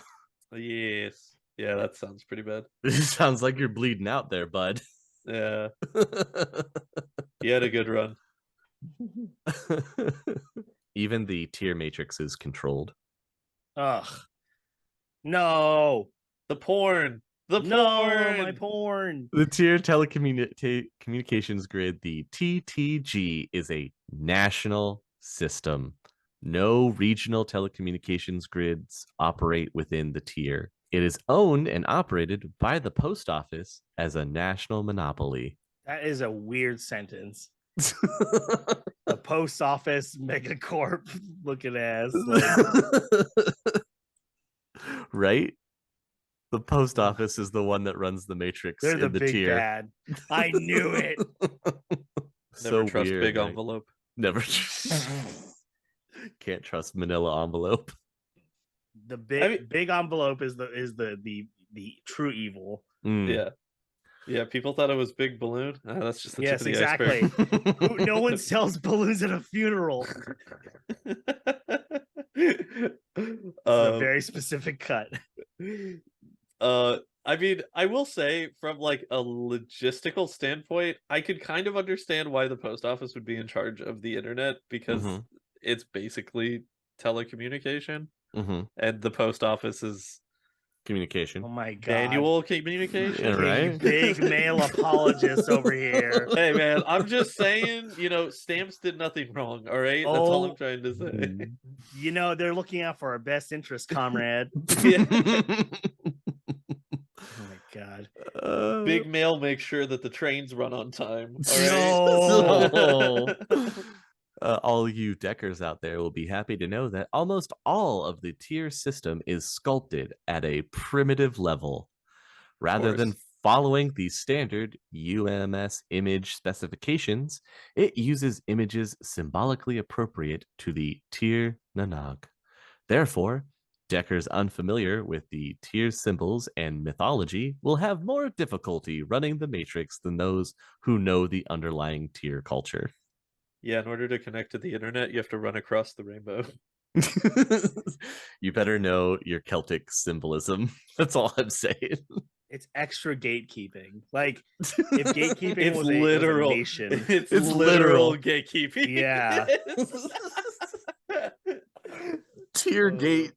Yes. Yeah, that sounds pretty bad. It sounds like you're bleeding out there, bud. Yeah. He had a good run. Even the tier matrix is controlled. Ugh. No. The porn. The No, porn. my porn. The tier telecommunications grid, the TTG, is a national system. No regional telecommunications grids operate within the tier. It is owned and operated by the post office as a national monopoly. That is a weird sentence. The post office megacorp looking ass. Like, Right? The post office is the one that runs the matrix they're the in the big tier. bad. I knew it. Never So trust weird, big right? envelope. Never. Can't trust manila envelope. The big envelope is the true evil. Yeah. Yeah, people thought it was big balloon. That's just the tip Yes, of the exactly. iceberg. No one sells balloons at a funeral. It's a very specific cut. I mean, I will say from like a logistical standpoint, I could kind of understand why the post office would be in charge of the internet because it's basically telecommunication, and the post office is Communication. Oh my god. manual communication. Yeah, right? Big male apologist over here. Hey man, I'm just saying, stamps did nothing wrong, all right? That's all I'm trying to say. You know, they're looking out for our best interest, comrade. Oh my god. Big mail makes sure that the trains run on time. All right. No. All you deckers out there will be happy to know that almost all of the tier system is sculpted at a primitive level. Rather than following the standard UMS image specifications, it uses images symbolically appropriate to the tier Nanak. Therefore, deckers unfamiliar with the tier symbols and mythology will have more difficulty running the matrix than those who know the underlying tier culture. Yeah, in order to connect to the internet, you have to run across the rainbow. You better know your Celtic symbolism. That's all I'm saying. It's extra gatekeeping. Like if gatekeeping It's was literal. a nation. It's literal gatekeeping. Yeah. Tier gate.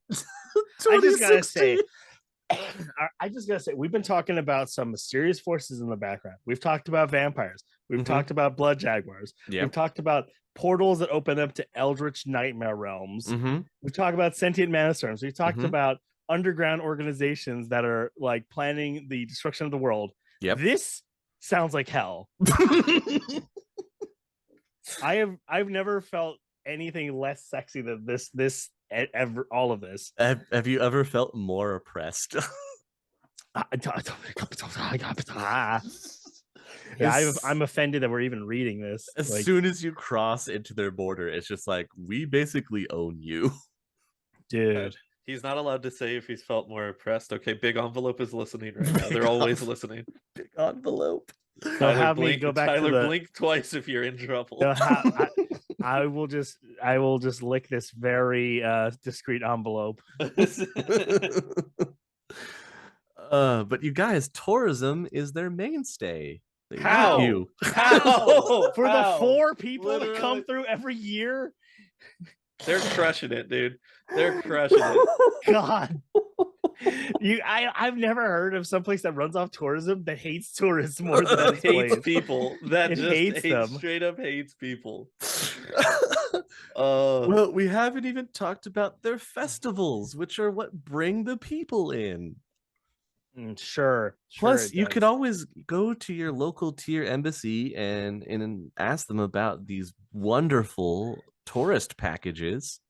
I just gotta say, we've been talking about some mysterious forces in the background. We've talked about vampires. We've talked about blood jaguars. Yep. We've talked about portals that open up to eldritch nightmare realms. We've talked about sentient mana storms. We've talked about underground organizations that are like planning the destruction of the world. Yep. This sounds like hell. I've never felt anything less sexy than this ever, all of this. Have you ever felt more oppressed? Yeah, I'm offended that we're even reading this. As soon as you cross into their border, it's just like, we basically own you. Dude. He's not allowed to say if he's felt more oppressed. Okay, Big Envelope is listening right now. They're always listening. Big Envelope. So have me go back Tyler, to the... blink twice if you're in trouble. I will just lick this very discreet envelope. But you guys, tourism is their mainstay. How? For the 4 people that come through every year? They're crushing it, dude. They're crushing it. God. I've never heard of someplace that runs off tourism that hates tourists more than that hates people. That just hates them. Straight up hates people. Well, we haven't even talked about their festivals, which are what bring the people in. Sure. Plus, you could always go to your local tier embassy and ask them about these wonderful tourist packages.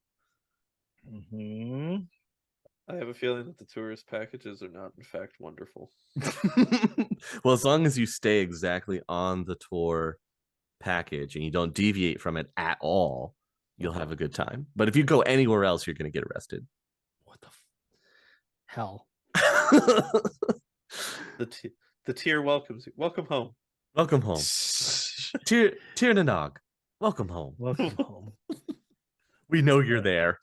I have a feeling that the tourist packages are not, in fact, wonderful. Well, as long as you stay exactly on the tour package and you don't deviate from it at all, you'll have a good time. But if you go anywhere else, you're going to get arrested. What the? Hell. The tier welcomes you. Welcome home. Welcome home. Tir Nanog, welcome home. Welcome home. We know you're there.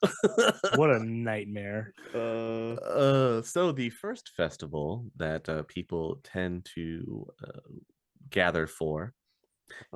What a nightmare. So the first festival that people tend to gather for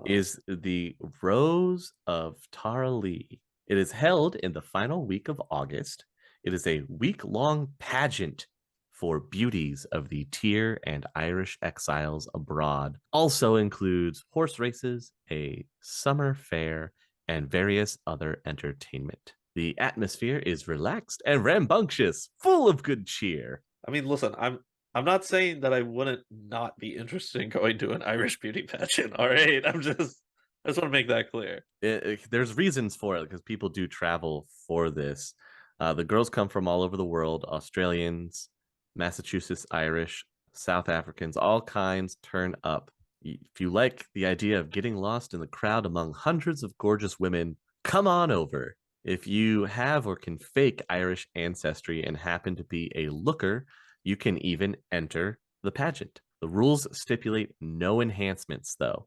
is the Rose of Tara Lee. It is held in the final week of August. It is a week-long pageant for beauties of the Tyr and Irish exiles abroad. Also includes horse races, a summer fair, and various other entertainment. The atmosphere is relaxed and rambunctious, full of good cheer. I mean, listen, I'm not saying that I wouldn't not be interested in going to an Irish beauty pageant. All right, I just want to make that clear. There's reasons for it because people do travel for this. The girls come from all over the world: Australians, Massachusetts Irish, South Africans, all kinds turn up. If you like the idea of getting lost in the crowd among hundreds of gorgeous women, come on over. If you have or can fake Irish ancestry and happen to be a looker, you can even enter the pageant. The rules stipulate no enhancements, though,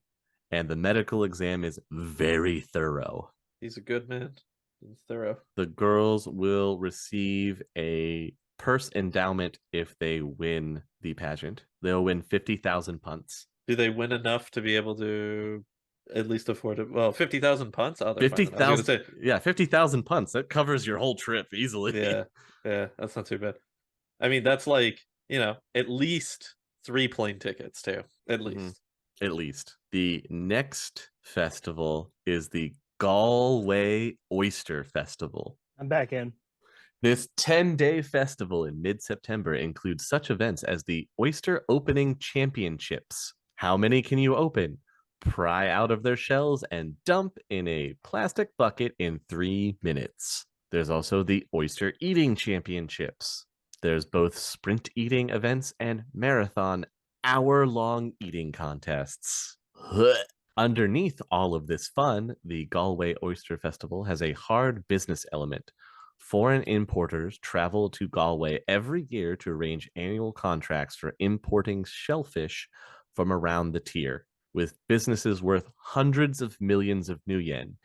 and the medical exam is very thorough. He's a good man. He's thorough. The girls will receive a purse endowment if they win the pageant. They'll win 50,000 punts. Do they win enough to be able to at least afford it? Well, 50,000 punts? Oh, 50,000. Yeah, 50,000 punts. That covers your whole trip easily. Yeah, that's not too bad. I mean, that's like, at least 3 plane tickets too. At least. Mm-hmm. At least. The next festival is the Galway Oyster Festival. I'm back in. This 10-day festival in mid-September includes such events as the Oyster Opening Championships. How many can you open? Pry out of their shells and dump in a plastic bucket in 3 minutes. There's also the Oyster Eating Championships. There's both sprint eating events and marathon hour-long eating contests. Underneath all of this fun, the Galway Oyster Festival has a hard business element. Foreign importers travel to Galway every year to arrange annual contracts for importing shellfish from around the Tyr. With businesses worth hundreds of millions of new yen,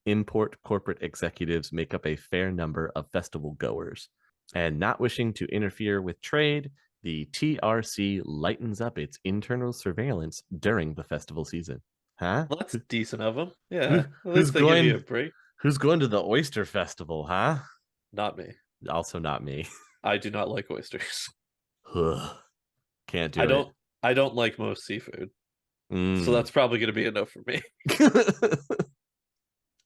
import corporate executives make up a fair number of festival goers. And not wishing to interfere with trade, the TRC lightens up its internal surveillance during the festival season. Huh? Well, that's decent of them. Yeah, at least they give you a break. Who's going to the Oyster Festival, huh? Not me. Also not me. I do not like oysters. Can't do it. I don't like most seafood. So that's probably going to be enough for me.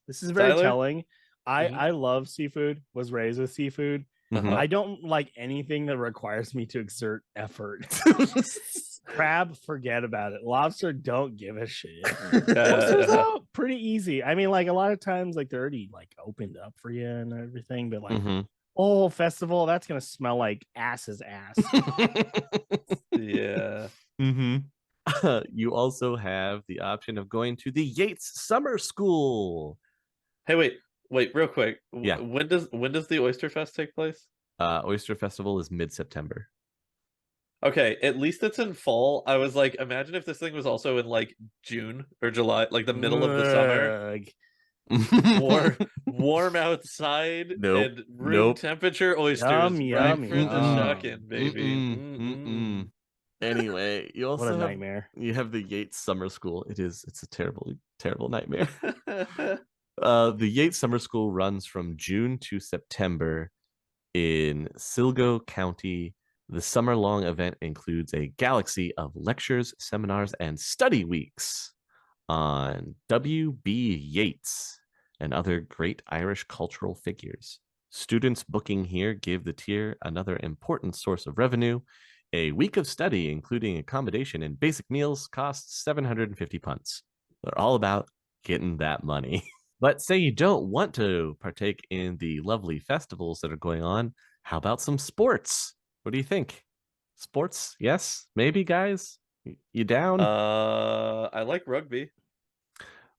This is very telling. Mm-hmm. I love seafood, was raised with seafood. Mm-hmm. I don't like anything that requires me to exert effort. Crab, forget about it. Lobster, don't give a shit. Oysters, though, pretty easy. I mean, like a lot of times, like they're already like opened up for you and everything, but like oh, festival, that's gonna smell like ass's ass. Yeah. Mm-hmm. You also have the option of going to the Yates Summer School. Hey, wait, real quick. Yeah. When does the Oyster Fest take place? Oyster Festival is mid-September. Okay, at least it's in fall. I was like, imagine if this thing was also in like June or July, like the middle of the summer. Warm outside and room temperature oysters right for the shucking, baby. Anyway, you also what a nightmare. You have the Yates Summer School. It's a terrible nightmare. The Yates Summer School runs from June to September in Sligo County. The summer-long event includes a galaxy of lectures, seminars, and study weeks on W.B. Yeats and other great Irish cultural figures. Students booking here give the Tyr another important source of revenue. A week of study, including accommodation and basic meals, costs 750 punts. They're all about getting that money. But say you don't want to partake in the lovely festivals that are going on. How about some sports? What do you think? Sports? Yes? Maybe, guys? You down? I like rugby.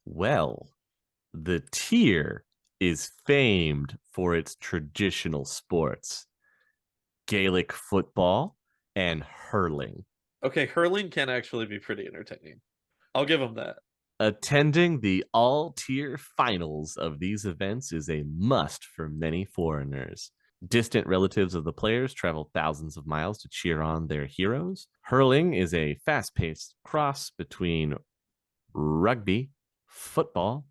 Well, the Tyr is famed for its traditional sports. Gaelic football, and hurling. Okay, hurling can actually be pretty entertaining. I'll give them that. Attending the all-tier finals of these events is a must for many foreigners. Distant relatives of the players travel thousands of miles to cheer on their heroes. Hurling is a fast-paced cross between rugby, football,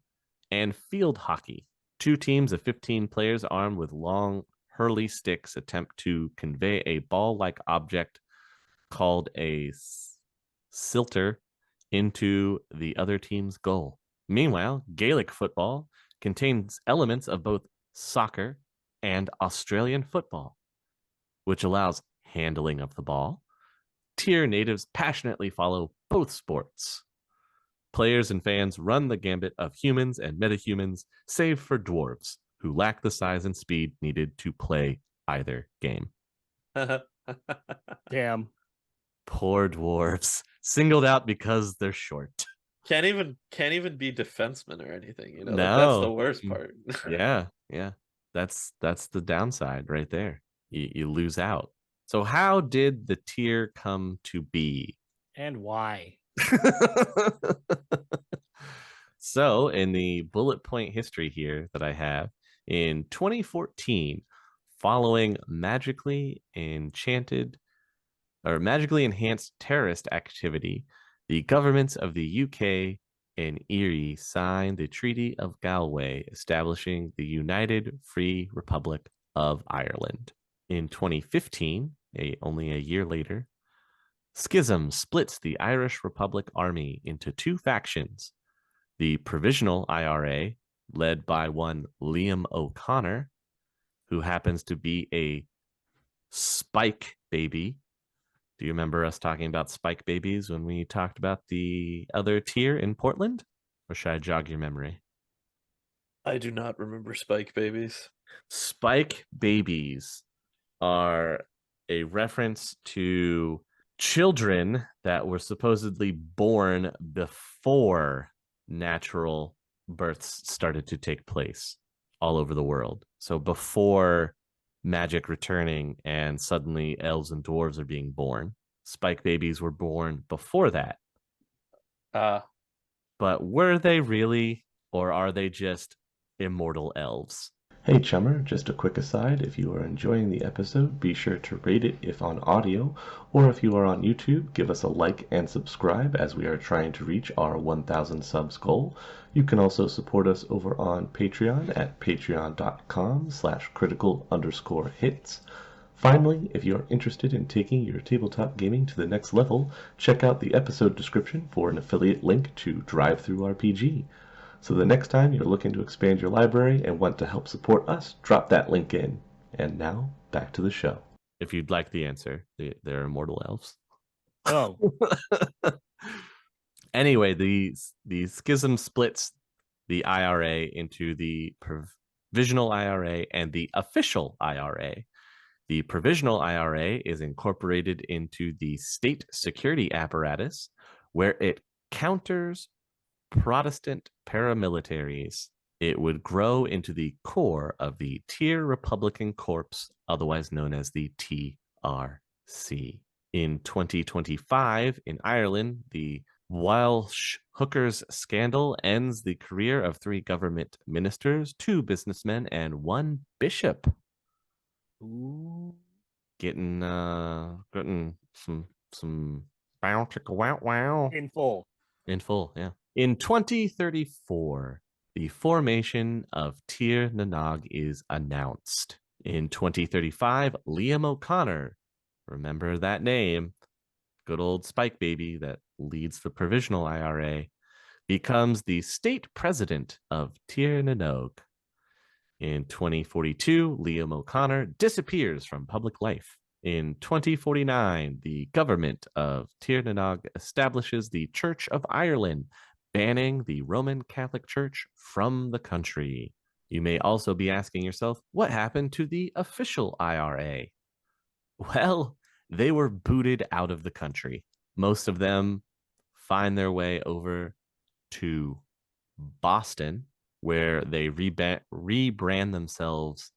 and field hockey. Two teams of 15 players armed with long hurley sticks attempt to convey a ball-like object called a silter into the other team's goal. Meanwhile, Gaelic football contains elements of both soccer and Australian football, which allows handling of the ball. Tier natives passionately follow both sports. Players and fans run the gambit of humans and metahumans, save for dwarves, who lack the size and speed needed to play either game. Damn. Poor dwarves, singled out because they're short. Can't even be defensemen or anything, you know? Like, No. that's the worst part. Yeah. That's the downside right there. You lose out. So how did the tier come to be? And why? So, in the bullet point history here that I have, in 2014, following magically enhanced terrorist activity, the governments of the UK and Erie signed the Treaty of Galway, establishing the United Free Republic of Ireland. In 2015, only a year later, schism splits the Irish Republic Army into two factions. The Provisional IRA, led by one Liam O'Connor, who happens to be a Spike baby. Do you remember us talking about Spike babies when we talked about the other tier in Portland? Or should I jog your memory? I do not remember Spike babies. Spike babies are a reference to children that were supposedly born before natural births started to take place all over the world. So before magic returning and suddenly elves and dwarves are being born, Spike babies were born before that. But were they really, or are they just immortal elves? Hey Chummer, just a quick aside, if you are enjoying the episode, be sure to rate it if on audio, or if you are on YouTube, give us a like and subscribe as we are trying to reach our 1,000 subs goal. You can also support us over on Patreon at patreon.com/critical_hits. Finally, if you are interested in taking your tabletop gaming to the next level, check out the episode description for an affiliate link to DriveThruRPG. So the next time you're looking to expand your library and want to help support us, drop that link in. And now, back to the show. If you'd like the answer, they're immortal elves. Oh. Anyway, the schism splits the IRA into the provisional IRA and the official IRA. The provisional IRA is incorporated into the state security apparatus, where it counters Protestant paramilitaries. It would grow into the core of the Tier Republican Corps, otherwise known as the TRC. In 2025, in Ireland, the Welsh hookers scandal ends the career of 3 government ministers, 2 businessmen, and 1 bishop. Ooh. Getting some bounty wow. In full. In full, yeah. In 2034, the formation of Tir Nanog is announced. In 2035, Liam O'Connor, remember that name, good old Spike baby that leads the provisional IRA, becomes the state president of Tir Nanog. In 2042, Liam O'Connor disappears from public life. In 2049, the government of Tir Nanog establishes the Church of Ireland, banning the Roman Catholic Church from the country. You may also be asking yourself, what happened to the official IRA? Well, they were booted out of the country. Most of them find their way over to Boston, where they rebrand themselves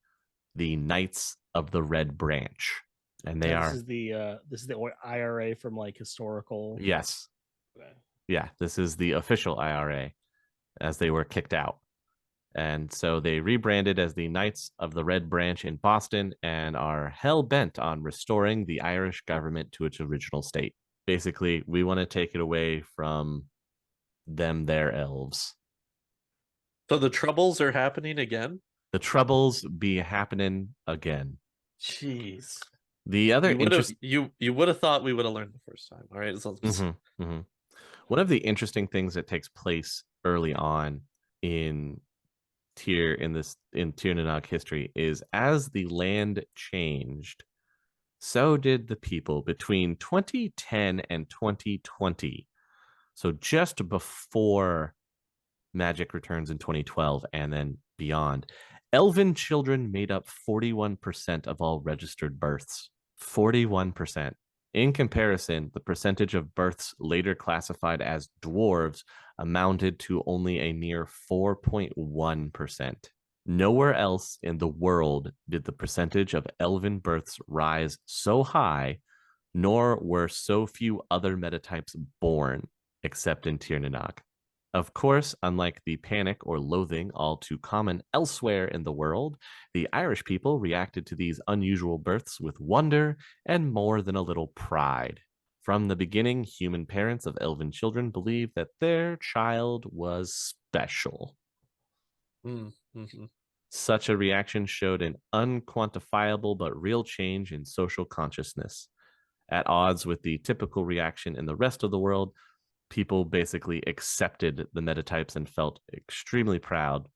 the Knights of the Red Branch. And they are This is the IRA from like historical. yes. Okay. Yeah, this is the official IRA as they were kicked out. And so they rebranded as the Knights of the Red Branch in Boston and are hell bent on restoring the Irish government to its original state. Basically, we want to take it away from them, their elves. So the troubles are happening again. The troubles be happening again. Jeez. The other You would have interest- you would have thought we would have learned the first time. All right. So One of the interesting things that takes place early on in Tyr Nanog history is as the land changed, so did the people between 2010 and 2020. So just before Magic returns in 2012 and then beyond, elven children made up 41% of all registered births. 41%. In comparison, the percentage of births later classified as dwarves amounted to only a mere 4.1%. Nowhere else in the world did the percentage of elven births rise so high, nor were so few other metatypes born, except in Tir Nanog. Of course, unlike the panic or loathing all too common elsewhere in the world, the Irish people reacted to these unusual births with wonder and more than a little pride. From the beginning, human parents of elven children believed that their child was special. mm-hmm. Such a reaction showed an unquantifiable but real change in social consciousness. At odds with the typical reaction in the rest of the world, people basically accepted the metatypes and felt extremely proud,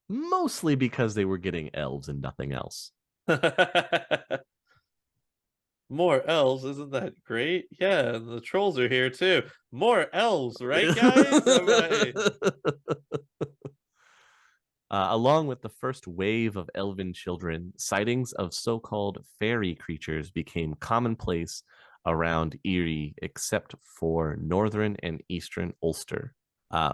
mostly because they were getting elves and nothing else. More elves, isn't that great? Yeah, and the trolls are here too. More elves, right, guys? Along with the first wave of elven children, sightings of so-called fairy creatures became commonplace around Erie, except for northern and eastern Ulster.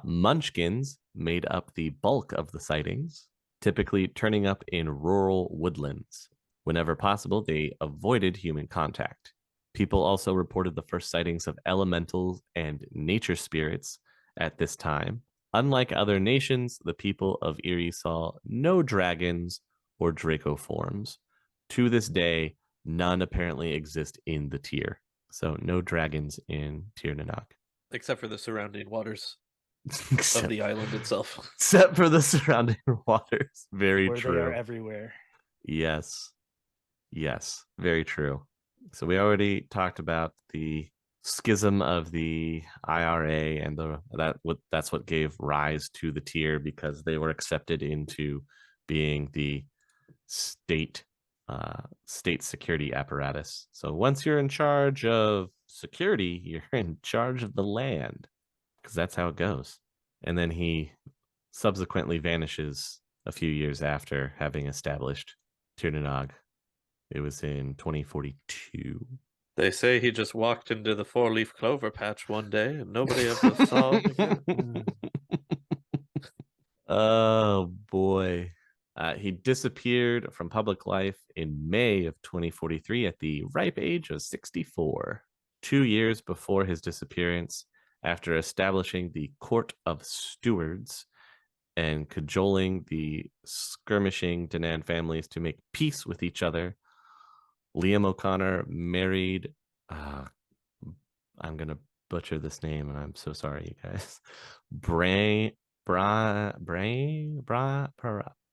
Munchkins made up the bulk of the sightings, typically turning up in rural woodlands. Whenever possible, they avoided human contact. People also reported the first sightings of elementals and nature spirits at this time. Unlike other nations, the people of Erie saw no dragons or Draco forms. To this day, none apparently exist in the tier. So no dragons in Tir Nanog. Except for the surrounding waters except, of the island itself. Except for the surrounding waters. Very where true. They are everywhere. Yes. Yes. Very true. So we already talked about the schism of the IRA and that's what gave rise to the tier, because they were accepted into being the state security apparatus. So once you're in charge of security, you're in charge of the land, because that's how it goes. And then he subsequently vanishes a few years after having established Tir Nanog. It was in 2042. They say he just walked into the four-leaf clover patch one day and nobody ever saw him again. Oh boy. He disappeared from public life in May of 2043 at the ripe age of 64. 2 years before his disappearance, after establishing the Court of Stewards and cajoling the skirmishing Danan families to make peace with each other, Liam O'Connor married, I'm going to butcher this name, and I'm so sorry, you guys. Brane,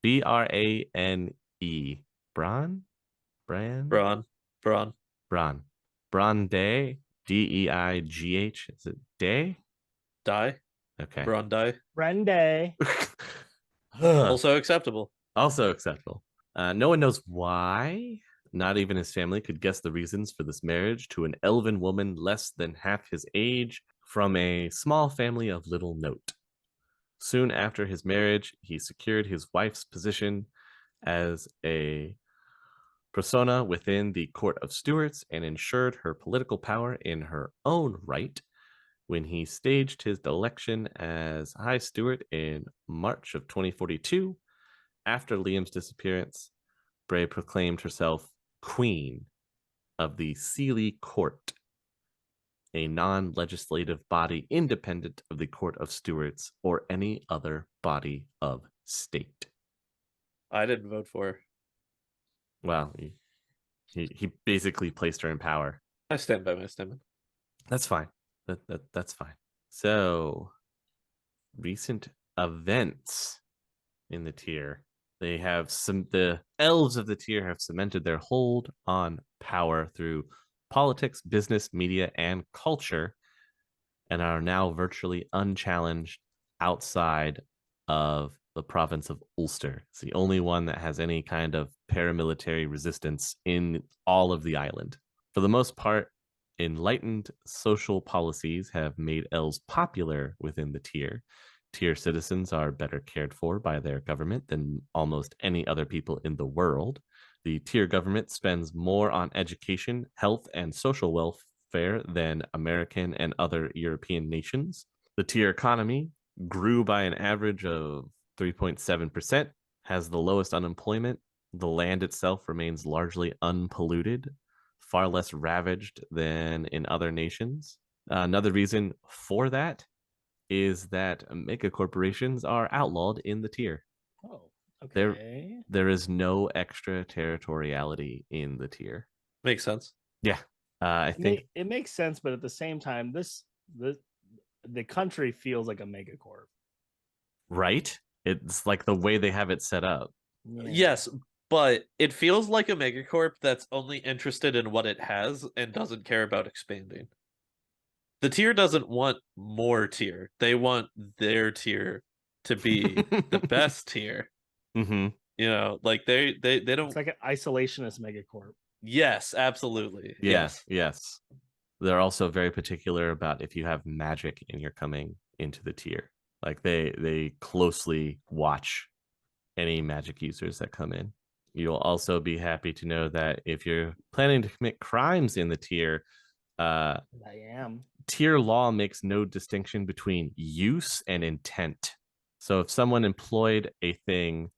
B-R-A-N-E. Bran? Bran Day, D-E-I-G-H. Is it Day? Die. Okay. Bron die. Brende. Also acceptable. Also acceptable. No one knows why. Not even his family could guess the reasons for this marriage to an elven woman less than half his age from a small family of little note. Soon after his marriage, he secured his wife's position as a persona within the Court of Stewards and ensured her political power in her own right when he staged his election as High Steward in March of 2042. After Liam's disappearance, Bray proclaimed herself Queen of the Sealy Court, a non-legislative body independent of the Court of Stewards or any other body of state. I didn't vote for her. Well, he basically placed her in power. I stand by my statement. That's fine. That's fine. So, recent events in the tier. They have the elves of the tier have cemented their hold on power through politics, business, media, and culture, and are now virtually unchallenged outside of the province of Ulster. It's the only one that has any kind of paramilitary resistance in all of the island. For the most part, enlightened social policies have made elves popular within the tier. Tier citizens are better cared for by their government than almost any other people in the world. The tier government spends more on education, health, and social welfare than American and other European nations. The tier economy grew by an average of 3.7%, has the lowest unemployment. The land itself remains largely unpolluted, far less ravaged than in other nations. Another reason for that is that mega corporations are outlawed in the tier. Oh, okay. There is no extraterritoriality in the tier. Makes sense. Yeah, I think it makes sense, but at the same time, the country feels like a megacorp. right. It's like the way they have it set up. Yeah. Yes, but it feels like a megacorp that's only interested in what it has and doesn't care about expanding. The tier doesn't want more tier. They want their tier to be the best tier. Mm-hmm. You know, like they don't. It's like an isolationist megacorp. Yes, absolutely. Yes. They're also very particular about if you have magic and you're coming into the tier. Like they closely watch any magic users that come in. You'll also be happy to know that if you're planning to commit crimes in the tier, I am. tier law makes no distinction between use and intent. So if someone employed a thing,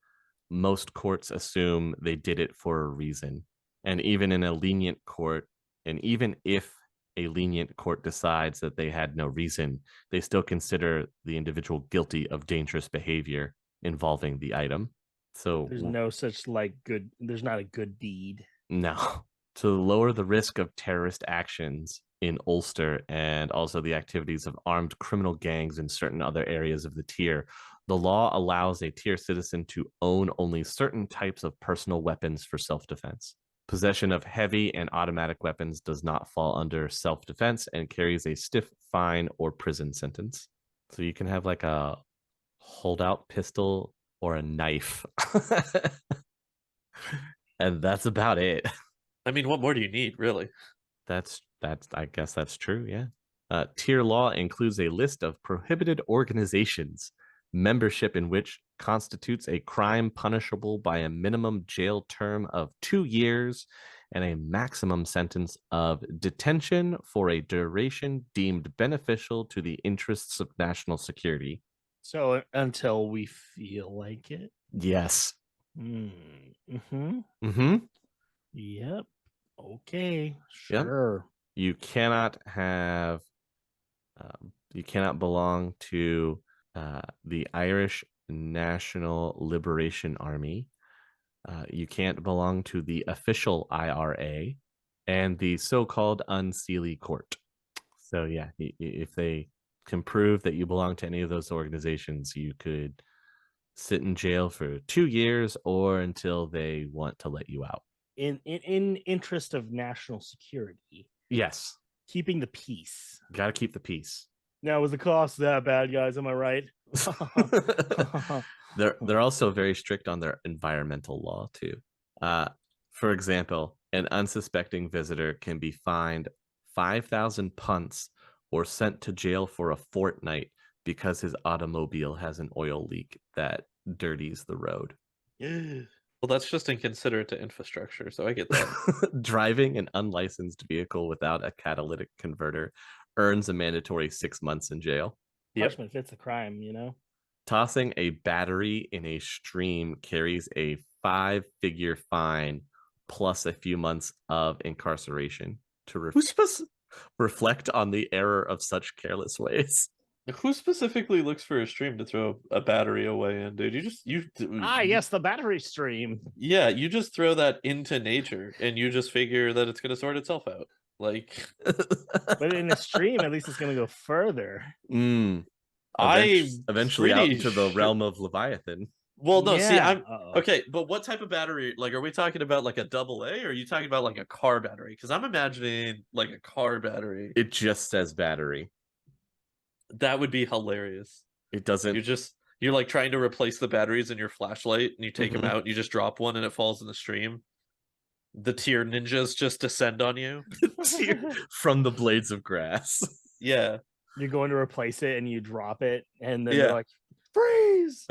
most courts assume they did it for a reason. And even in a lenient court, and even if a lenient court decides that they had no reason, they still consider the individual guilty of dangerous behavior involving the item. So There's no such there's not a good deed. no. To lower the risk of terrorist actions in Ulster and also the activities of armed criminal gangs in certain other areas of the tier, the law allows a tier citizen to own only certain types of personal weapons for self-defense. Possession of heavy and automatic weapons does not fall under self-defense and carries a stiff fine or prison sentence. So you can have like a holdout pistol or a knife. And that's about it. I mean, what more do you need, really? That's I guess that's true, yeah. Tier law includes a list of prohibited organizations, membership in which constitutes a crime punishable by a minimum jail term of 2 years and a maximum sentence of detention for a duration deemed beneficial to the interests of national security. So until we feel like it. Yes. Mm-hmm. Mm-hmm. Yep. Okay. Yep. Sure. You cannot have you cannot belong to the Irish National Liberation Army. You can't belong to the official IRA and the so-called Unseelie Court. So yeah, if they can prove that you belong to any of those organizations, you could sit in jail for 2 years or until they want to let you out. In interest of national security, Yes, keeping the peace. got to keep the peace. Now, was the cost that bad, guys? Am I right? They're also very strict on their environmental law too. For example, an unsuspecting visitor can be fined 5,000 punts or sent to jail for a fortnight because his automobile has an oil leak that dirties the road. Well, that's just inconsiderate to infrastructure, so I get that. Driving an unlicensed vehicle without a catalytic converter earns a mandatory 6 months in jail. Punishment fits the crime, you know? Tossing a battery in a stream carries a 5-figure fine plus a few months of incarceration to Who reflect on the error of such careless ways. who specifically looks for a stream to throw a battery away in, dude? Yes, the battery stream. Yeah, you just throw that into nature and you just figure that it's gonna sort itself out. Like But in a stream, at least it's gonna go further. Eventually out pretty into the sure- realm of Leviathan. Well, no, see, Yeah. I'm okay, but what type of battery? Like, are we talking about like a AA, or are you talking about like a car battery? Because I'm imagining like a car battery. It just says battery. That would be hilarious. It doesn't. You're like trying to replace the batteries in your flashlight, and you take Mhm. them out, and you just drop one, and it falls in the stream. The tier ninjas just descend on you. From the blades of grass. Yeah. You're going to replace it and you drop it, and then Yeah. they're like, freeze!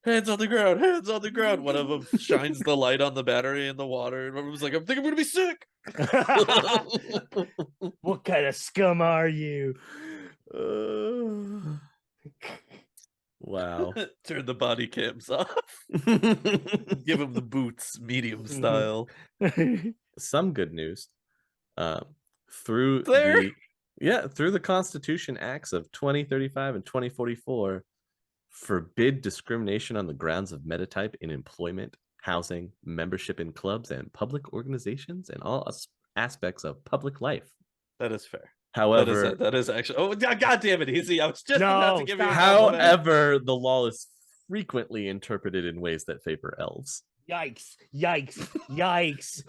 Hands on the ground, hands on the ground. One of them shines the light on the battery in the water, and one of them's like, I think I'm gonna be sick. What kind of scum are you? Wow. Turn the body cams off. Give him the boots, medium style. Some good news. Through There. through the Constitution Acts of 2035 and 2044, forbid discrimination on the grounds of metatype in employment, housing, membership in clubs, and public organizations, and all aspects of public life. That is fair. However, that is actually. Oh, God damn it, Easy! I was just about to give you a stop. compliment. however, the law is frequently interpreted in ways that favor elves. Yikes! Yikes! Yikes!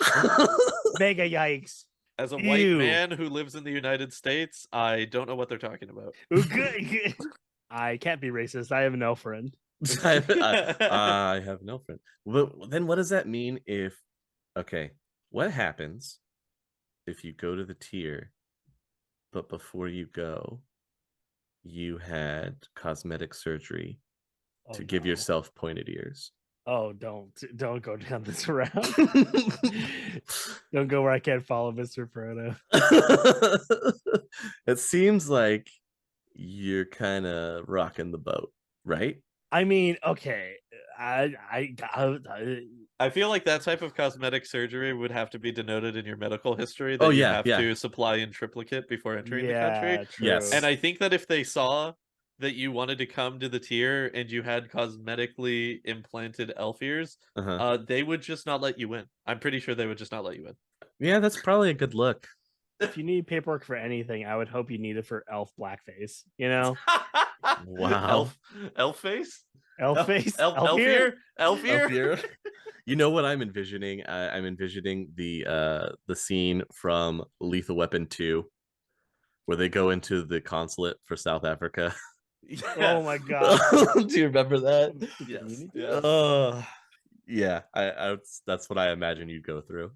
Mega yikes! As a white Ew. man who lives in the United States, I don't know what they're talking about. Good. I can't be racist. I have no friend. I have no friend. Well, then what does that mean if, okay, what happens if you go to the tier, but before you go, you had cosmetic surgery to give no. yourself pointed ears? Oh, don't go down this route. Don't go where I can't follow Mr. Frodo. It seems like you're kind of rocking the boat, right? I mean, okay. I I feel like that type of cosmetic surgery would have to be denoted in your medical history that Oh, you yeah, have to supply in triplicate before entering the country. true. Yes. And I think that if they saw that you wanted to come to the tier and you had cosmetically implanted elf ears, they would just not let you in. I'm pretty sure they would just not let you in. Yeah, that's probably a good look. If you need paperwork for anything, I would hope you need it for elf blackface. You know, Wow. Elf face? elf face, Elf ear? Elf Up ear? here. You know what I'm envisioning? I'm envisioning the scene from Lethal Weapon 2 where they go into the consulate for South Africa. Oh my god. Do you remember that? Yes. Yeah, that's what I imagine you'd go through.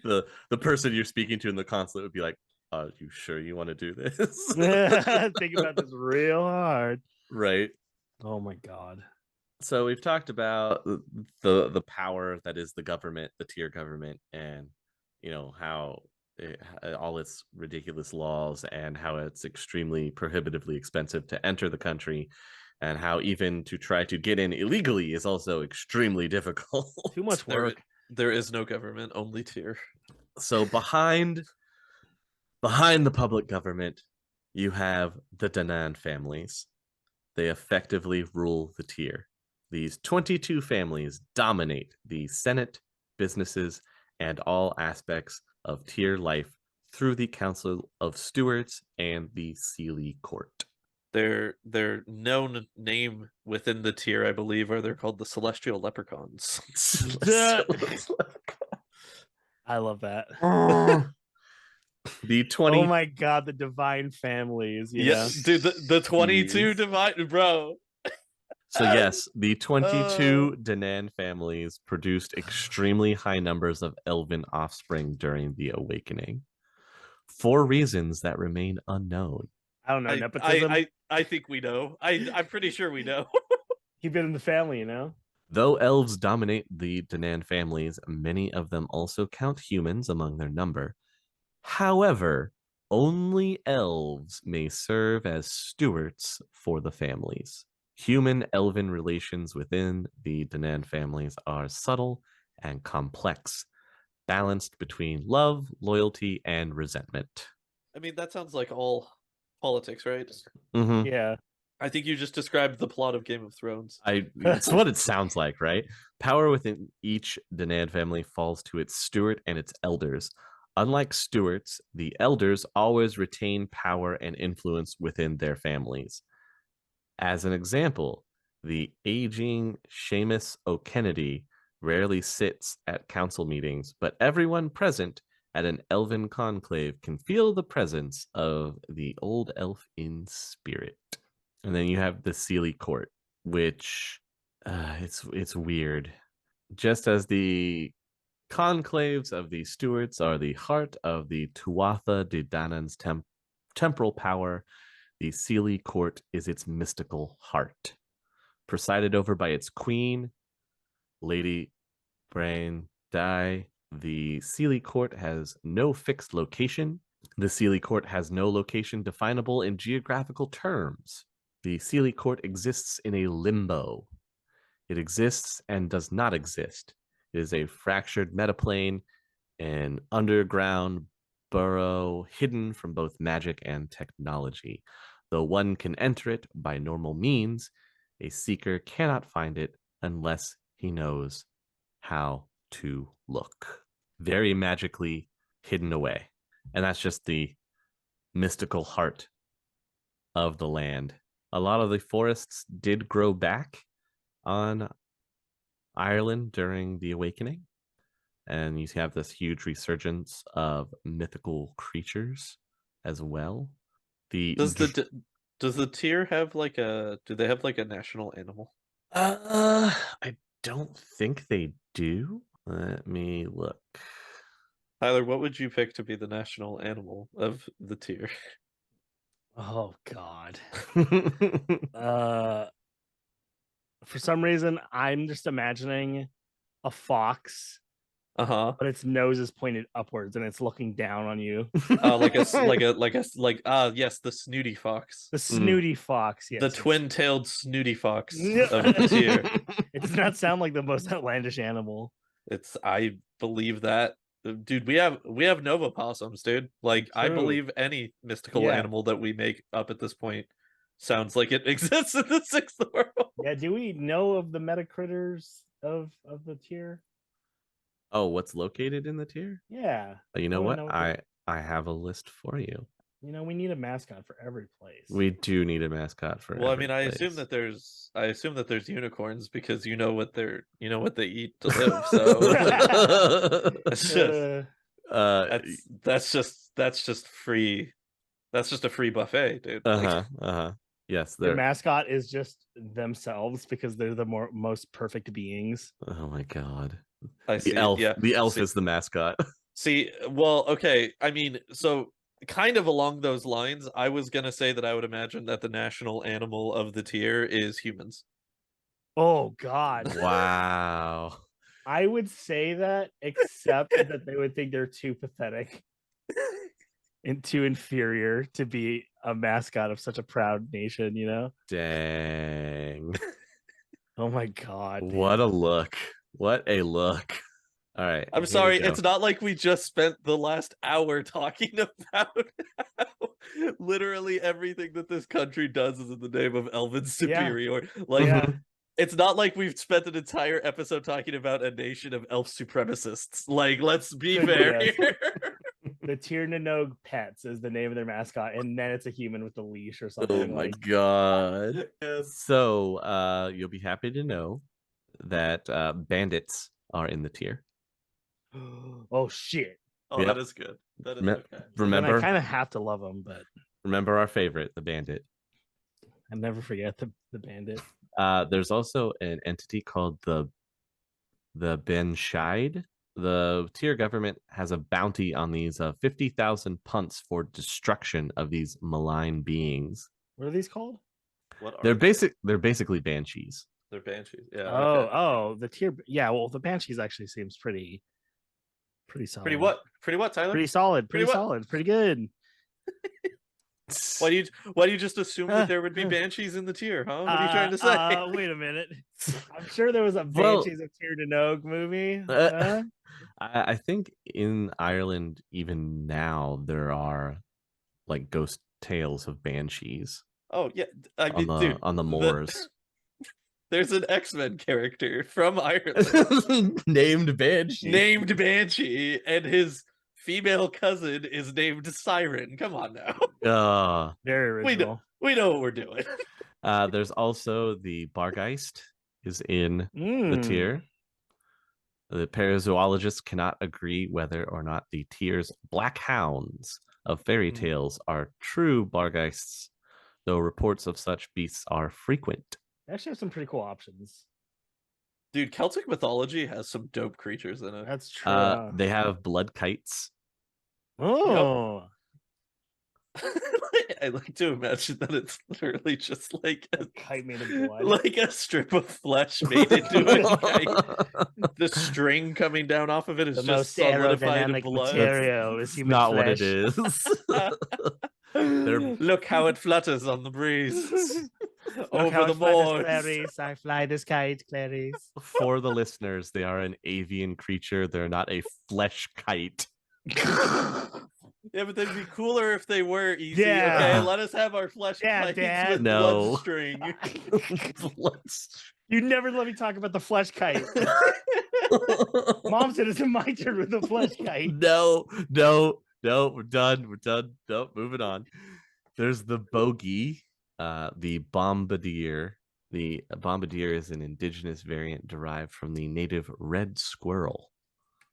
The person you're speaking to in the consulate would be like, "Are you sure you want to do this?" Think about this real hard. Right. Oh my god. So we've talked about the power that is the government, the tier government, and how all its ridiculous laws and how it's extremely prohibitively expensive to enter the country, and how even to try to get in illegally is also extremely difficult. Too much work. There is no government, only tier. So behind the public government, you have the Danan families. They effectively rule the tier. These 22 families dominate the Senate, businesses, and all aspects of tier life through the Council of Stewards and the Sealy Court. Their known name within the tier, I believe, they're called the Celestial Leprechauns. I love that. The 20. Oh my god, the divine families. Yes, dude, the 22 Jeez. divine, bro. So yes, the 22 Danan families produced extremely high numbers of elven offspring during the awakening, for reasons that remain unknown. I don't know, nepotism. I think we know. I'm pretty sure we know. Keep it in the family, you know? Though elves dominate the Danan families, many of them also count humans among their number. However, only elves may serve as stewards for the families. Human-elven relations within the Danan families are subtle and complex, balanced between love, loyalty, and resentment. I mean, that sounds like all politics, right? Mm-hmm. Yeah. I think you just described the plot of Game of Thrones. It's what it sounds like, right? Power within each Danad family falls to its steward and its elders. Unlike stewards, the elders always retain power and influence within their families. As an example, the aging Seamus O'Kennedy rarely sits at council meetings, but everyone present at an elven conclave can feel the presence of the old elf in spirit. And then you have the Sealy Court, which it's weird. Just as the conclaves of the stewards are the heart of the Tuatha De Danan's temporal power, the Sealy Court is its mystical heart. Presided over by its queen, Lady Brain Di, the Sealy Court has no fixed location. The Sealy Court has no location definable in geographical terms. The Sealy Court exists in a limbo. It exists and does not exist. It is a fractured metaplane, an underground burrow hidden from both magic and technology. Though one can enter it by normal means, a seeker cannot find it unless he knows how to look. Very magically hidden away. And that's just the mystical heart of the land. A lot of the forests did grow back on Ireland during the Awakening, and you have this huge resurgence of mythical creatures as well. Does the tier have like a? Do they have like a national animal? I don't think they do. Let me look. Tyler, what would you pick to be the national animal of the tier? Oh God. For some reason, I'm just imagining a fox, Uh-huh. but its nose is pointed upwards and it's looking down on you. Yes, the snooty fox. The snooty fox, yes. The twin-tailed snooty fox Yeah. of the tier. It does not sound like the most outlandish animal. I believe that. Dude, we have Nova possums, dude. Like, I True. believe any mystical Yeah. animal that we make up at this point sounds like it exists in the sixth world. Yeah, do we know of the meta critters of the tier? Oh, what's located in the tier? Yeah. You know I what? wanna know I have a list for you. You know, we need a mascot for every place. We do need a mascot for Well, I every mean, I place. assume that there's unicorns because you know what they eat to live. So it's just that's just free. That's just a free buffet, dude. Yes, Their they're mascot is just themselves because they're the most perfect beings. oh my god. I see. The elf. Yeah. The elf See- is the mascot. See, well, okay. I mean, so kind of along those lines, I was gonna say that I would imagine that the national animal of the tier is humans. Oh God. Wow. I would say that, except that they would think they're too pathetic and too inferior to be a mascot of such a proud nation, you know? Dang. Oh my God. What a look. What a look. All right. I'm here sorry, we go. it's not like we just spent the last hour talking about how literally everything that this country does is in the name of Elven superior. Like, Yeah. it's not like we've spent an entire episode talking about a nation of elf supremacists. Like, let's be Good fair guess. here. The Tir Nanog Pets is the name of their mascot, and then it's a human with a leash or something. Oh my like. god. So you'll be happy to know that bandits are in the tier. Oh shit! Oh, Yep. that is good. That is okay. Then Remember, I kind of have to love them, but remember our favorite, the bandit. I never forget the bandit. There's also an entity called the Ben Scheid. The tier government has a bounty on these 50,000 punts for destruction of these malign beings. What are these called? What are They're they? They're basically banshees. They're banshees. Yeah. Oh, okay. oh, the tier. Yeah, well, the banshees actually seems pretty solid. Pretty what? Pretty what, Tyler? Pretty solid. Pretty Pretty what? solid. Pretty good. Why do you just assume that there would be banshees in the tier, huh? What are you trying to say? Wait a minute. I'm sure there was a Well- Banshees of Tir Nog movie. I think in Ireland, even now, there are like ghost tales of banshees Oh yeah, I mean, dude, on the moors. there's an X-Men character from Ireland Named Banshee. named Banshee, and his female cousin is named Siren. Come on now. Very original. We know what we're doing. There's also the Bargeist is in the tier. The parazoologists cannot agree whether or not the tier's black hounds of fairy tales are true Bargeists, though reports of such beasts are frequent. They actually have some pretty cool options. Dude, Celtic mythology has some dope creatures in it. That's true. They have blood kites. Oh, I like to imagine that it's literally just like a kite made of blood. like a strip of flesh made into a kite. The string coming down off of it is the just most solidified aerodynamic blood. material is human Not what flesh. it is. Look how it flutters on the breeze Look over how the it flutters, moors. Clarice. I fly this kite, Clarice. For the listeners, they are an avian creature. They're not a flesh kite. Yeah, but they'd be cooler if they were easy. Yeah. Okay, let us have our flesh Yeah, kites Dad. with No. blood string. You never let me talk about the flesh kite. Mom said it's my turn with the flesh kite. No, we're done. No, moving on. There's the bogey, the bombardier. The bombardier is an indigenous variant derived from the native red squirrel.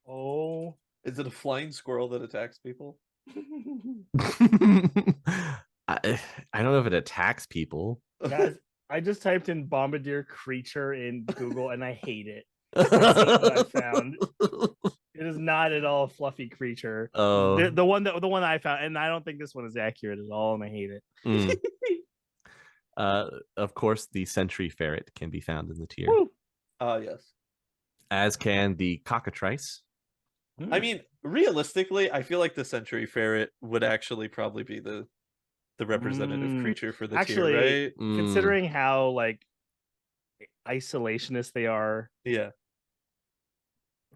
Oh. Is it a flying squirrel that attacks people? I don't know if it attacks people. Guys, I just typed in bombardier creature in Google and I hate it. That's what I found. It is not at all a fluffy creature. Oh. The one I found, and I don't think this one is accurate at all, and I hate it. Of course, the sentry ferret can be found in the tier. Yes. As can the cockatrice. I mean, realistically, I feel like the century ferret would actually probably be the representative creature for the actually, tier, right? Considering how like isolationist they are, Yeah.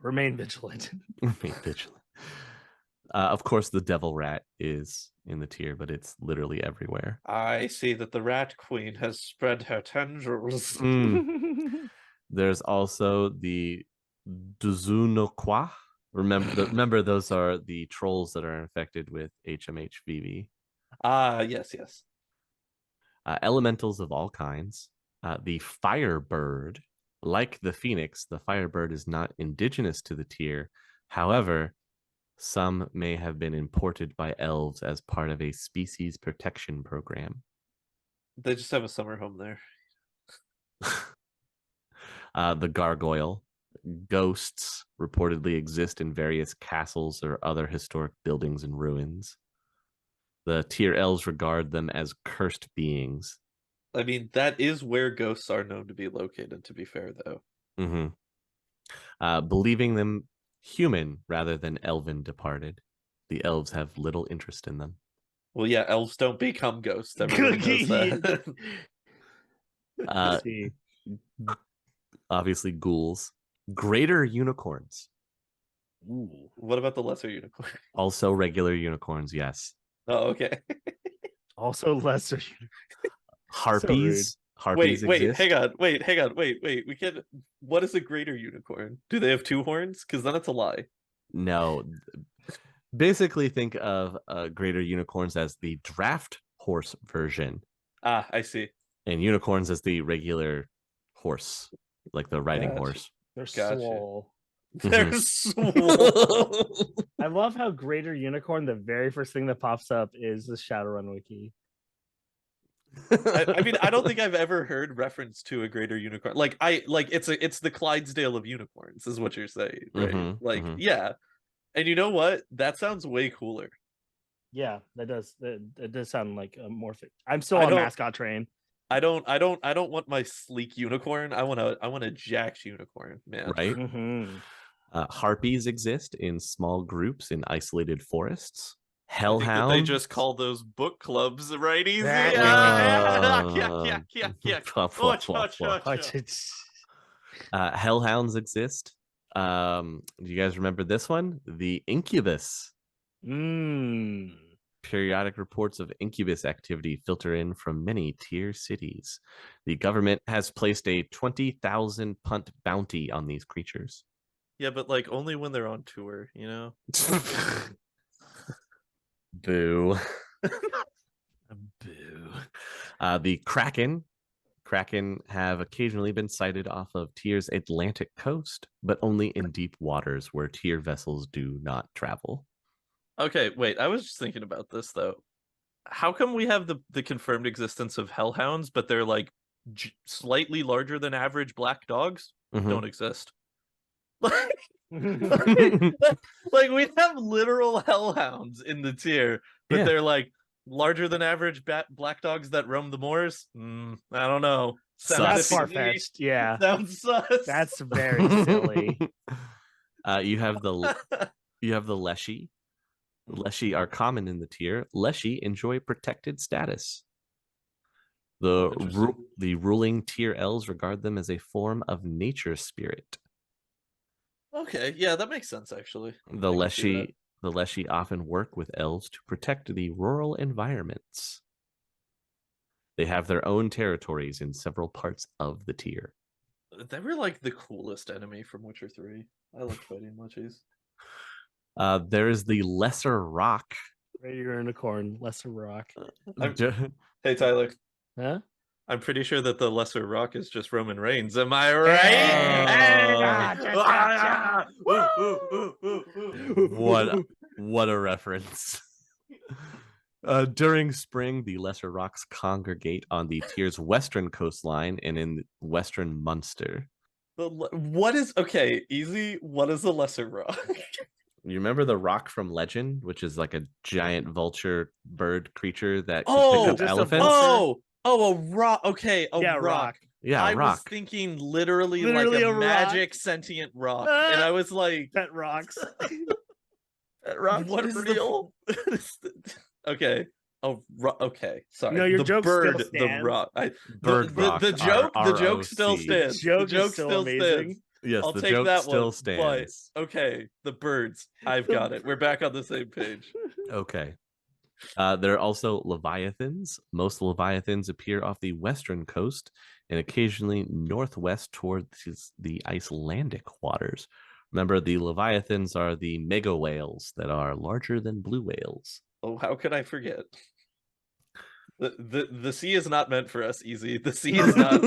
remain vigilant. Remain vigilant. Of course, the devil rat is in the tier, but it's literally everywhere. I see that the rat queen has spread her tendrils. There's also the Duzunokwa. Remember, those are the trolls that are infected with HMHVV. Yes. Elementals of all kinds. The firebird, like the phoenix, the firebird is not indigenous to the tier. However, some may have been imported by elves as part of a species protection program. They just have a summer home there. The gargoyle. Ghosts reportedly exist in various castles or other historic buildings and ruins. The tier elves regard them as cursed beings. I mean, that is where ghosts are known to be located, to be fair, though. Believing them human rather than elven departed. The elves have little interest in them. Well, yeah, elves don't become ghosts. Everybody knows that. Obviously, ghouls. Greater unicorns. Ooh. What about the lesser unicorn? Also regular unicorns, yes. Oh, okay. Also lesser. Harpies. Harpies Wait, exist. hang on. Wait. We can. What is a greater unicorn? Do they have two horns? Because then it's a lie. No. Basically, think of greater unicorns as the draft horse version. I see. And unicorns as the regular horse, like the riding horse. They're Gotcha. swole. They're swole. I love how Greater Unicorn, the very first thing that pops up is the Shadowrun wiki. I mean, I don't think I've ever heard reference to a greater unicorn. It's the Clydesdale of unicorns, is what you're saying, right? Yeah. And you know what? That sounds way cooler. Yeah, that does sound like a morphic. I'm still on mascot train. I don't want my sleek unicorn. I want a jacked unicorn, man. Right? Harpies exist in small groups in isolated forests. I think that they Hellhound. just call those book clubs, right? Easy. That- Hellhounds exist. Do you guys remember this one? The Incubus. Periodic reports of incubus activity filter in from many tier cities. The government has placed a 20,000 punt bounty on these creatures. Yeah, but like only when they're on tour, you know? Boo. Boo. The Kraken. Kraken have occasionally been sighted off of Tyr's Atlantic coast, but only in deep waters where Tyr vessels do not travel. Okay, wait. I was just thinking about this though. How come we have the confirmed existence of hellhounds, but they're like slightly larger than average black dogs? Mhm. Don't exist. Like, like we have literal hellhounds in the tier, but Yeah. they're like larger than average black dogs that roam the moors. I don't know. That's Sus. far fetched. Yeah, Sounds sus. that's very silly. You have the Leshy. Leshy are common in the tier. Leshy enjoy protected status. The ruling tier elves regard them as a form of nature spirit. Okay, yeah, that makes sense actually. The I can see that. Leshy often work with elves to protect the rural environments. They have their own territories in several parts of the tier. They were like the coolest enemy from Witcher 3. I like fighting Leshies. There is the Lesser Rock. Radiator Unicorn, Lesser Rock. Hey Tyler, Huh? I'm pretty sure that the Lesser Rock is just Roman Reigns. Am I right? What a reference. During spring, the Lesser Rocks congregate on the tier's western coastline and in western Munster. What is okay? Easy. What is the Lesser Rock? You remember the rock from Legend, which is like a giant vulture bird creature that can Oh, pick up just a elephants? vulture? a rock. Okay, Yeah, rock. Yeah, I rock. was thinking literally Literally like a a rock. magic sentient rock, and I was like, Pet rocks. "What is real?" Okay. Oh, okay. Sorry. No, your the joke still bird, the stands. rock. Bird rock. The joke still ROC. stands. Joke The is joke still still amazing. stands. Yes, I'll the take joke that still one. stands. But okay, the birds. I've got it. We're back on the same page. Okay. There are also leviathans. Most leviathans appear off the western coast and occasionally northwest towards the Icelandic waters. Remember, the leviathans are the mega whales that are larger than blue whales. Oh, how could I forget? The sea is not meant for us, Easy. The sea is not.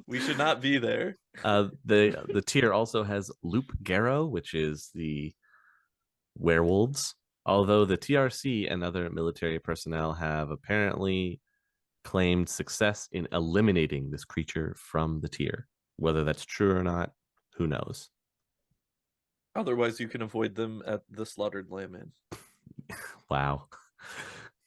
We should not be there. The tier also has Loop Garo, which is the werewolves. Although the TRC and other military personnel have apparently claimed success in eliminating this creature from the tier. Whether that's true or not, who knows? Otherwise, you can avoid them at the Slaughtered Lamb Inn. Wow.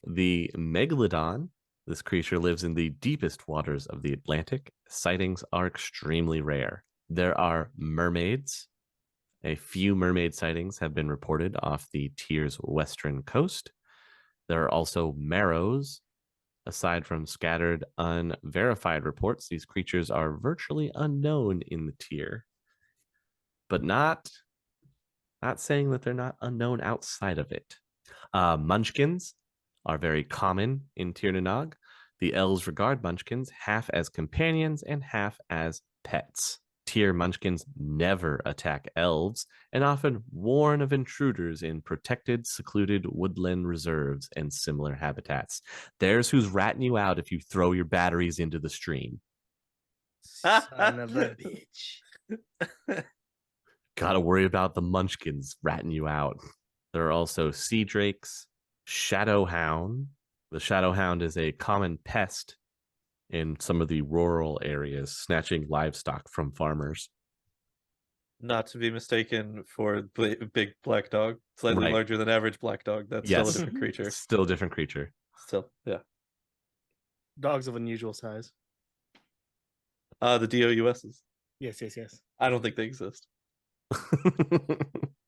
The Megalodon, this creature lives in the deepest waters of the Atlantic. Sightings are extremely rare. There are mermaids. A few mermaid sightings have been reported off the tier's western coast. There are also marrows. Aside from scattered, unverified reports, these creatures are virtually unknown in the tier, but not saying that they're not unknown outside of it. Munchkins are very common in Tir Nanog. The elves regard munchkins half as companions and half as pets. Tier munchkins never attack elves and often warn of intruders in protected, secluded woodland reserves and similar habitats. There's who's ratting you out if you throw your batteries into the stream. Son of a bitch. Gotta worry about the munchkins ratting you out. There are also sea drakes, shadowhound. The shadowhound is a common pest in some of the rural areas, snatching livestock from farmers. Not to be mistaken for big black dog, slightly Right. larger than average black dog. That's still a different creature. Still a different creature. Still, yeah. Dogs of unusual size. The DOUSs. Yes. I don't think they exist.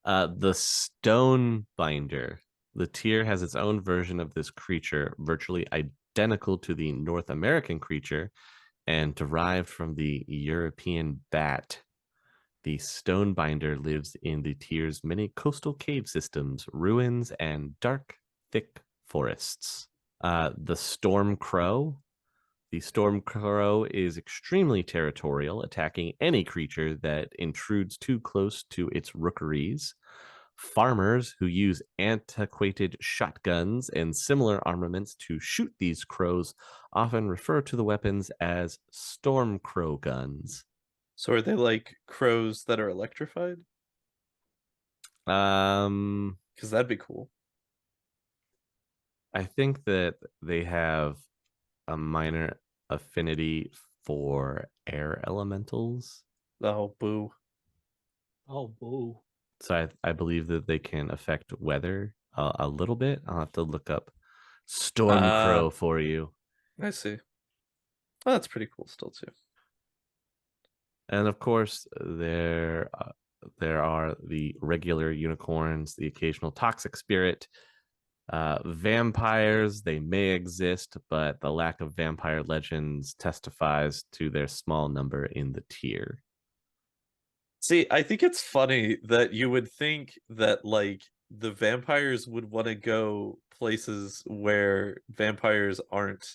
The stone binder. The tier has its own version of this creature, virtually identical to the North American creature and derived from the European bat. The Stonebinder lives in the tier's many coastal cave systems, ruins, and dark, thick forests. The Storm Crow. The Storm Crow is extremely territorial, attacking any creature that intrudes too close to its rookeries. Farmers who use antiquated shotguns and similar armaments to shoot these crows often refer to the weapons as storm crow guns. So are they like crows that are electrified? Because that'd be cool. I think that they have a minor affinity for air elementals. Oh, boo. Oh, boo. So I believe that they can affect weather a little bit. I'll have to look up Storm Crow for you. I see. Oh, that's pretty cool still too. And of course, there are the regular unicorns, the occasional toxic spirit, vampires. They may exist, but the lack of vampire legends testifies to their small number in the tier. See, I think it's funny that you would think that like the vampires would want to go places where vampires aren't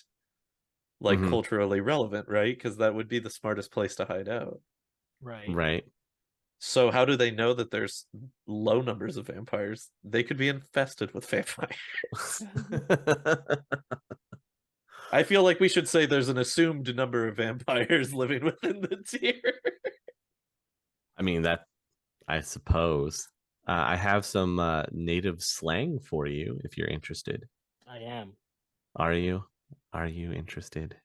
like culturally relevant, right? Because that would be the smartest place to hide out. Right. So how do they know that there's low numbers of vampires? They could be infested with vampires. I feel like we should say there's an assumed number of vampires living within the tier. I mean, that I suppose. I have some native slang for you if you're interested. I am. Are you? Are you interested?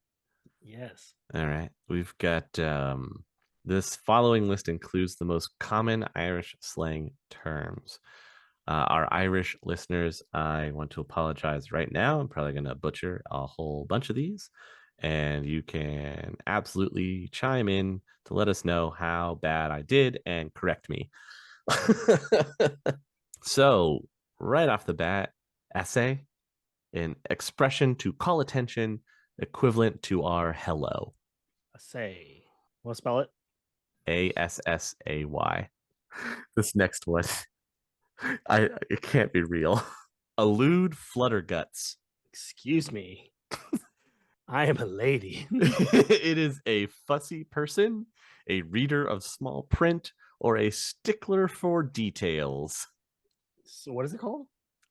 Yes. All right. We've got this following list includes the most common Irish slang terms. Our Irish listeners, I want to apologize right now. I'm probably going to butcher a whole bunch of these, and you can absolutely chime in to let us know how bad I did and correct me. So, right off the bat, essay, an expression to call attention, equivalent to our hello. Assay. Want to spell it? ASSAY. This next one, it can't be real. Allude flutterguts. Excuse me. I am a lady. It is a fussy person, a reader of small print, or a stickler for details. So what is it called?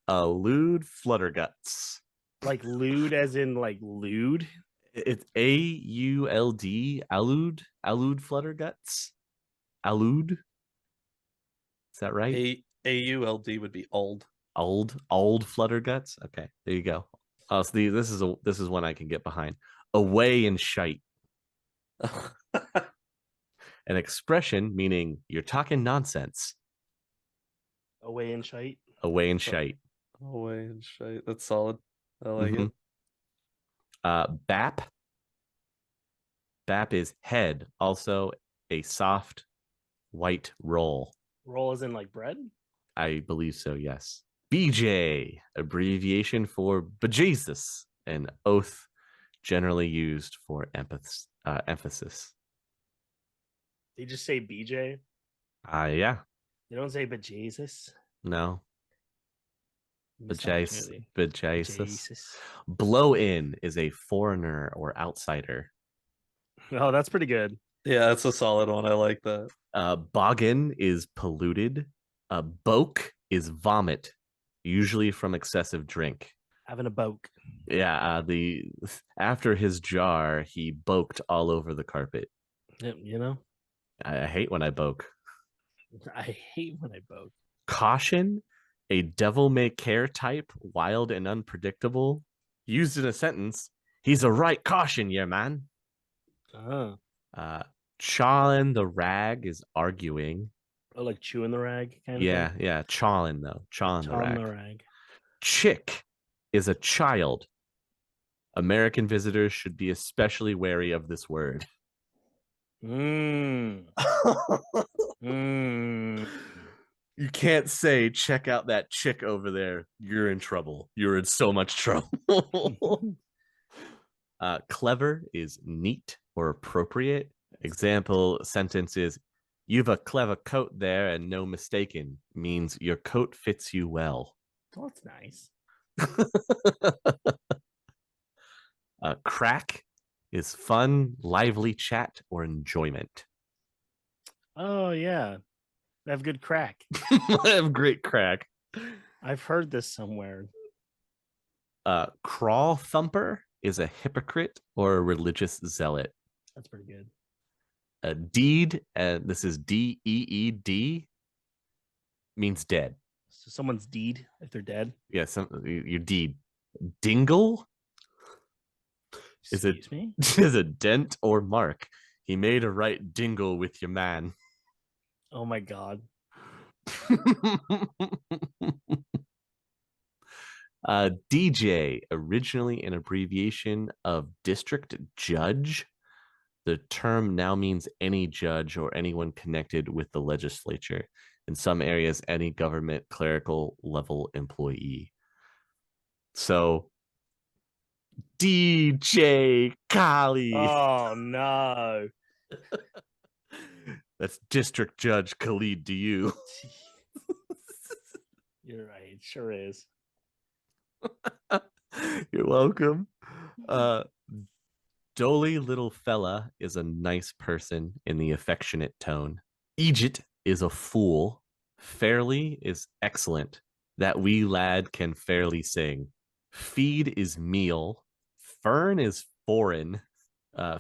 Allude flutterguts. Like lewd as in like lewd? It's AULD, allude flutterguts. Allude. Is that right? AULD would be old. Old flutterguts. Okay, there you go. Oh, so this is one I can get behind. Away and shite. An expression meaning you're talking nonsense. Away and shite. Away and shite. Away and shite. That's solid. I like it. Bap. Bap is head. Also a soft white roll. Roll as in like bread? I believe so, yes. BJ, abbreviation for bejesus, an oath generally used for emphasis. They just say BJ. Yeah. They don't say bejesus. No. Missed Bejesus. opportunity. Blow in is a foreigner or outsider. Oh, that's pretty good. Yeah, that's a solid one. I like that. Boggin is polluted. Boke is vomit, usually from excessive drink. Having a boke. Yeah, after his jar, he boked all over the carpet. You know? I hate when I boke. I hate when I boke. Caution, a devil may care type, wild and unpredictable. Used in a sentence, he's a right caution, yeah, man. Oh. Chawin the rag is arguing. Oh, like chewing the rag kind of thing? Yeah. Chawin though. Chawin the rag. Chick is a child. American visitors should be especially wary of this word. You can't say, check out that chick over there. You're in trouble. You're in so much trouble. Clever is neat or appropriate. Example sentence is, you've a clever coat there and no mistaken, means your coat fits you well. Oh, that's nice. Crack is fun, lively chat, or enjoyment. Oh yeah, they have good crack. I have great crack. I've heard this somewhere. Crawl thumper is a hypocrite or a religious zealot. That's pretty good. A deed, this is DEED, means dead. So someone's deed if they're dead. Yeah, your deed. Dingle Excuse me. is a dent or mark. He made a right dingle with your man. Oh my god. DJ, originally an abbreviation of district judge. The term now means any judge or anyone connected with the legislature. In some areas, any government clerical level employee. So, DJ Kali. Oh no. That's District Judge Khalid to you. You're right. It sure is. You're welcome. Dolly little fella is a nice person in the affectionate tone. Egypt is a fool. Fairly is excellent. That wee lad can fairly sing. Feed is meal. Fern is foreign.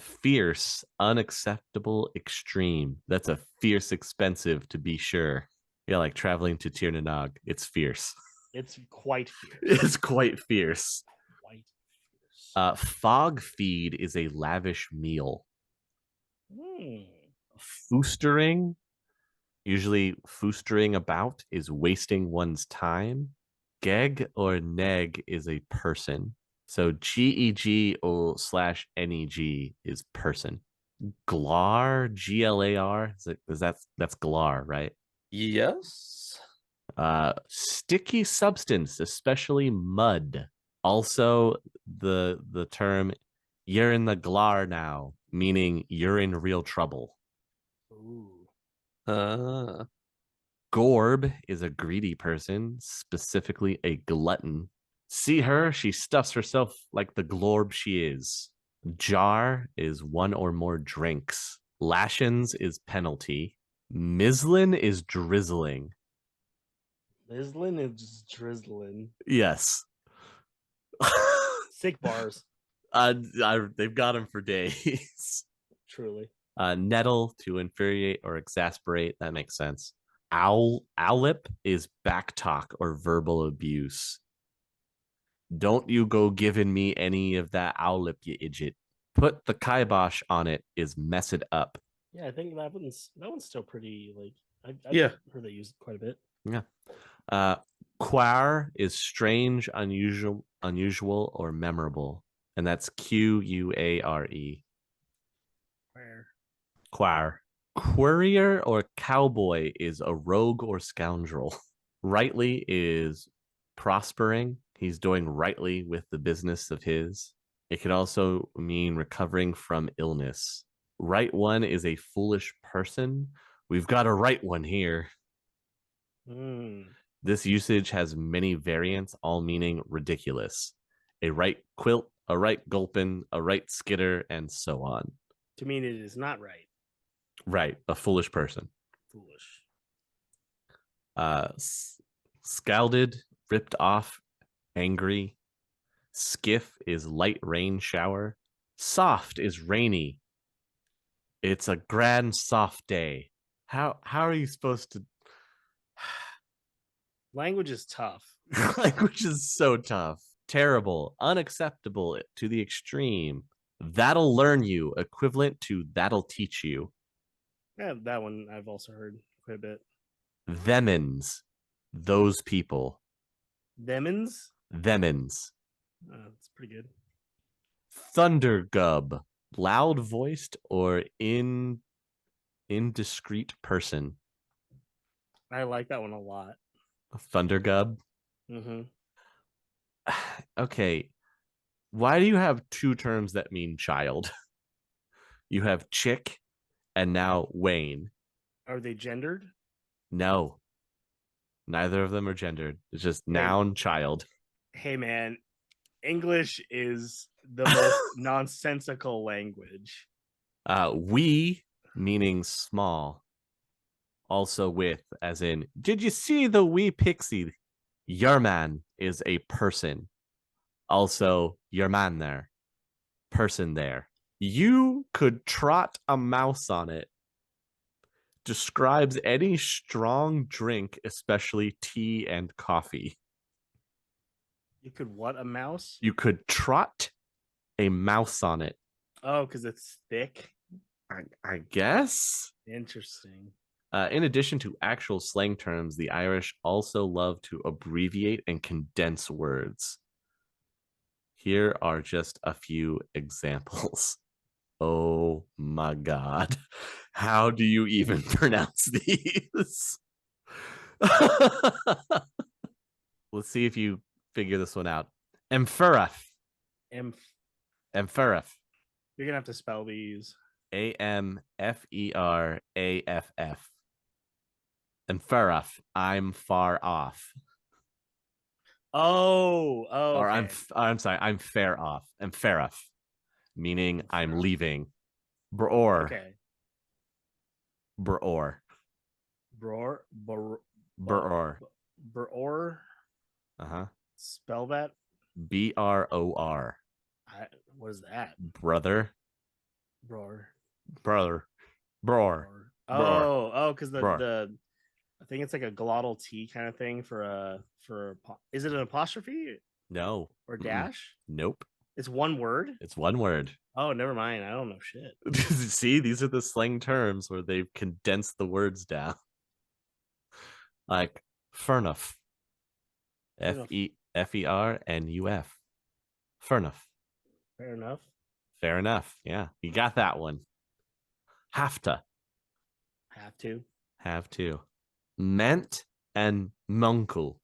Fierce, unacceptable, extreme. That's a fierce expensive to be sure. Yeah, like traveling to Tirnanog. It's fierce. It's quite fierce. It's quite fierce. Quite fierce. Fog feed is a lavish meal. Hmm. Foostering, usually foostering about, is wasting one's time. Geg or neg is a person. So GEG or /NEG is person. Glar, GLAR, that's Glar, right? Yes. Sticky substance, especially mud. Also, the term "you're in the glar now," meaning you're in real trouble. Ooh. Gorb is a greedy person, specifically a glutton. See her, she stuffs herself like the glorb she is. Jar is one or more drinks. Lashins is penalty. Mislin is drizzling. Mislin is just drizzling. Yes. Sick bars. They've got him for days. Truly. Nettle, to infuriate or exasperate. That makes sense. Owlip is backtalk or verbal abuse. Don't you go giving me any of that owlip, you idiot. Put the kibosh on it is mess it up. Yeah, I think that one's still pretty like I've Yeah. heard they use it quite a bit. Yeah. Quare is strange, unusual, or memorable. And that's QUARE. Where? Quire. Courier or cowboy is a rogue or scoundrel. Rightly is prospering. He's doing rightly with the business of his. It could also mean recovering from illness. Right one is a foolish person. We've got a right one here. This usage has many variants, all meaning ridiculous. A right quilt, a right gulpin, a right skitter, and so on. To mean it is not right. Right, a foolish person. Foolish. Scalded, ripped off, angry. Skiff is light rain shower. Soft is rainy. It's a grand soft day. How are you supposed to? Language is tough. Language is so tough. Terrible, unacceptable to the extreme. That'll learn you, equivalent to that'll teach you. Yeah, that one I've also heard quite a bit. Themins, those people. Themins? Themins. That's pretty good. Thundergub, loud voiced or indiscreet person. I like that one a lot. Thundergub. Mm-hmm. Okay. Why do you have two terms that mean child? You have chick and now Wayne. Are they gendered? No, neither of them are gendered. It's just noun, child. Hey, man, English is the most nonsensical language. We, meaning small. Also with, as in, did you see the wee pixie? Your man is a person. Also, your man there. Person there. You could trot a mouse on it. Describes any strong drink, especially tea and coffee. You could what? A mouse? You could trot a mouse on it. Oh, because it's thick. I guess. Interesting. In addition to actual slang terms, the Irish also love to abbreviate and condense words. Here are just a few examples. Oh my God. How do you even pronounce these? Let's see if you figure this one out. Emfuraf. You're Emfuraf. gonna have to spell these. Amferaff. Emfuraf. I'm far off. Oh, Or okay. I'm sorry, I'm fair off. Emfuraf, meaning I'm leaving. Bror. Okay. Bror. Bror. Bror. Bror. Uh-huh. Spell that. BROR. What is that? Brother. Bror. Brother. Bror. Oh, because Bror. the I think it's like a glottal T kind of thing is it an apostrophe No. or dash? Nope. It's one word. It's one word. Oh, never mind. I don't know shit. See, these are the slang terms where they've condensed the words down. Like furnuff. FERNUF. Furnuff. Fair enough. Fair enough. Yeah, you got that one. Have to. Have to. Have to. Meant and muncle.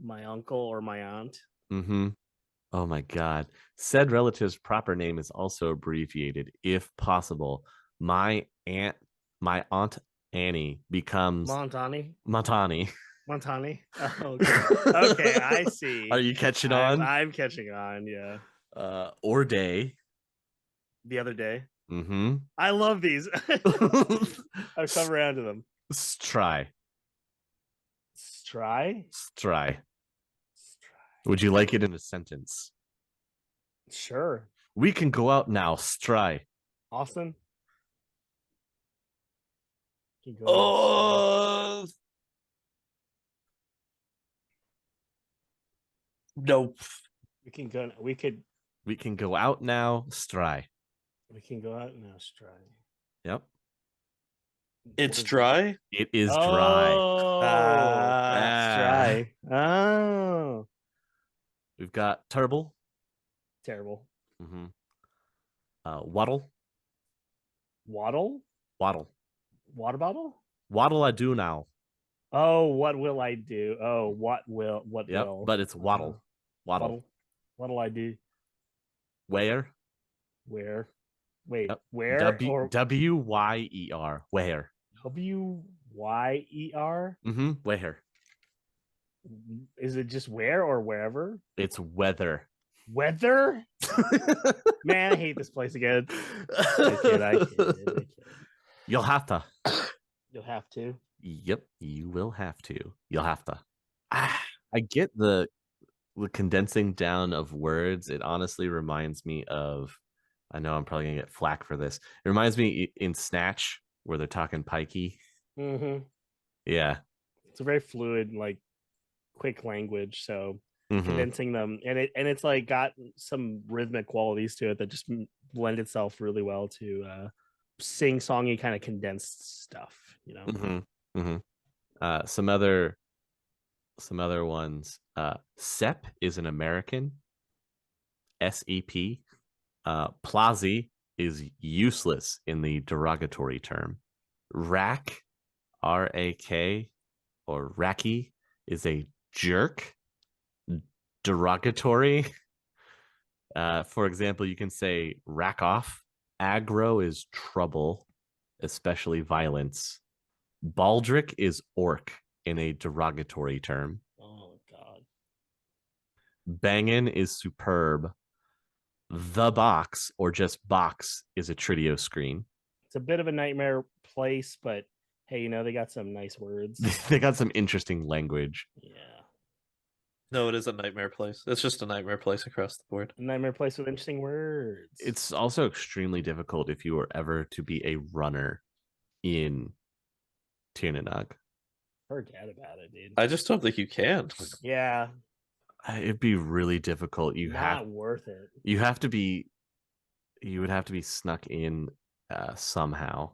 My uncle or my aunt. Mm-hmm. Oh my God. Said relative's proper name is also abbreviated if possible. My aunt Annie becomes Montani. Matani. Montani. Oh, okay. Okay, I see. Are you catching on? I'm catching on, yeah. Or day. The other day. Mm-hmm. I love these. I've come around to them. Stry. Stry? Stry. Would you like it in a sentence? Sure. We can go out now. Stry. Austin? Can go Oh. Nope. we can go out now. Stry. we can go out now, Stry. Yep. It's dry. It is dry. Oh, Ah. Stry. Oh, We've got turble. terrible. Mm-hmm. Waddle. Waddle? Waddle. Water bottle? Waddle I do now. Oh, what will I do? Oh, what will? But it's waddle. Waddle. What'll I do? Where? Where? Wait, Yep. where? WYER. Where? WYER? Mm-hmm. Where? Is it just where or wherever? It's weather. Weather? Man, I hate this place again. I kid. You'll have to. You'll have to. Yep, you will have to. You'll have to. I get the condensing down of words. It honestly reminds me of, I know I'm probably gonna get flack for this. It reminds me in Snatch where they're talking pikey. Mm-hmm. Yeah. It's a very fluid, like quick language. So Mhm. condensing them, and it's like got some rhythmic qualities to it that just blend itself really well to sing-songy kind of condensed stuff. You know. Mm-hmm. Mm-hmm. Some other ones. SEP is an American. SEP. Plazi is useless in the derogatory term. Rack, R-A-K or Raki is a jerk, derogatory. For example, you can say rack off. Aggro is trouble, especially violence. Baldric is orc in a derogatory term. Oh God. Bangin is superb. The box, or just box, is a Tridio screen. It's a bit of a nightmare place, but hey, they got some nice words. They got some interesting language. Yeah. No, it is a nightmare place. It's just a nightmare place across the board. A nightmare place with interesting words. It's also extremely difficult if you were ever to be a runner in Tirnanog. Forget about it, dude. I just don't think you can. Yeah. It'd be really difficult. Not worth it. You would have to be snuck in somehow.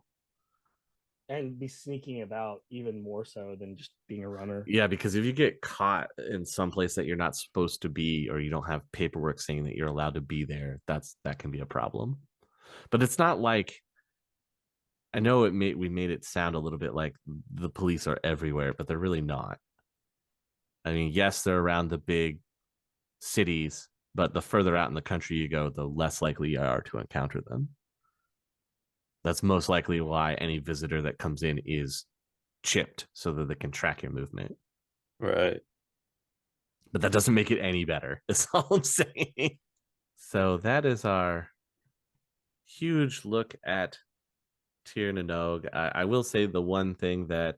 And be sneaking about even more so than just being a runner. Yeah, because if you get caught in some place that you're not supposed to be, or you don't have paperwork saying that you're allowed to be there, that can be a problem. But it's not like, I know we made it sound a little bit like the police are everywhere, but they're really not. I mean, yes, they're around the big cities, but the further out in the country you go, the less likely you are to encounter them. That's most likely why any visitor that comes in is chipped so that they can track your movement. Right. But that doesn't make it any better, is all I'm saying. So that is our huge look at Tir na Nog. I will say the one thing that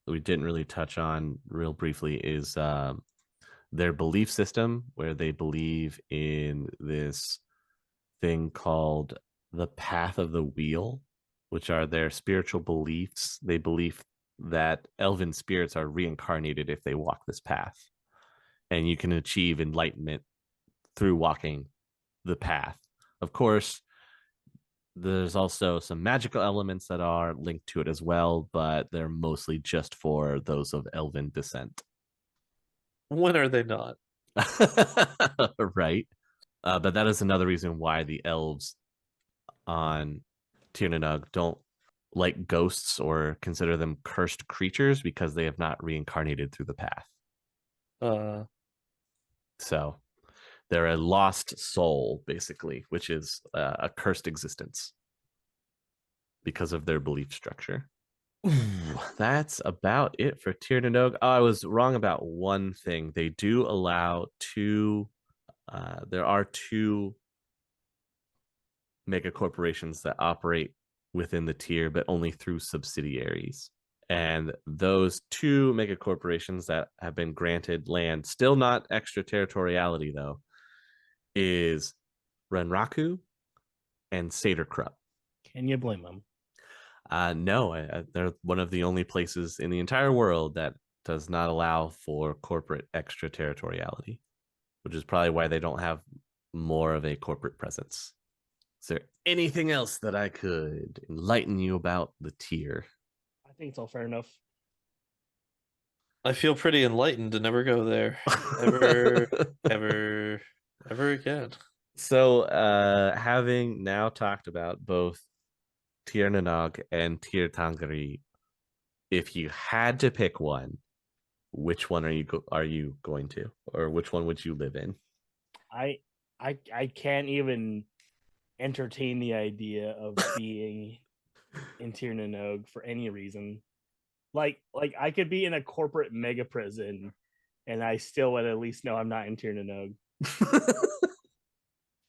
we didn't really touch on real briefly is their belief system, where they believe in this thing called the path of the wheel, which are their spiritual beliefs. They believe that elven spirits are reincarnated if they walk this path, and you can achieve enlightenment through walking the path. Of course, there's also some magical elements that are linked to it as well, but they're mostly just for those of elven descent. When are they not? Right. But that is another reason why the elves on Tir na Nog don't like ghosts or consider them cursed creatures, because they have not reincarnated through the path. So they're a lost soul, basically, which is a cursed existence because of their belief structure. That's about it for Tir na Nog. Oh, I was wrong about one thing. They do allow there are two mega corporations that operate within the tier, but only through subsidiaries. And those two mega corporations that have been granted land, still not extraterritoriality though, is Renraku and Saderkrupp. Can you blame them? No, they're one of the only places in the entire world that does not allow for corporate extraterritoriality, which is probably why they don't have more of a corporate presence. Is there anything else that I could enlighten you about the tier? I think it's all fair enough. I feel pretty enlightened to never go there. Ever again. So, having now talked about both Tir na Nog and Tir Tangari, if you had to pick one, which one are you going to, or which one would you live in? I can't even entertain the idea of being in Tir na Nog for any reason. Like I could be in a corporate mega prison, and I still would at least know I'm not in Tir na Nog.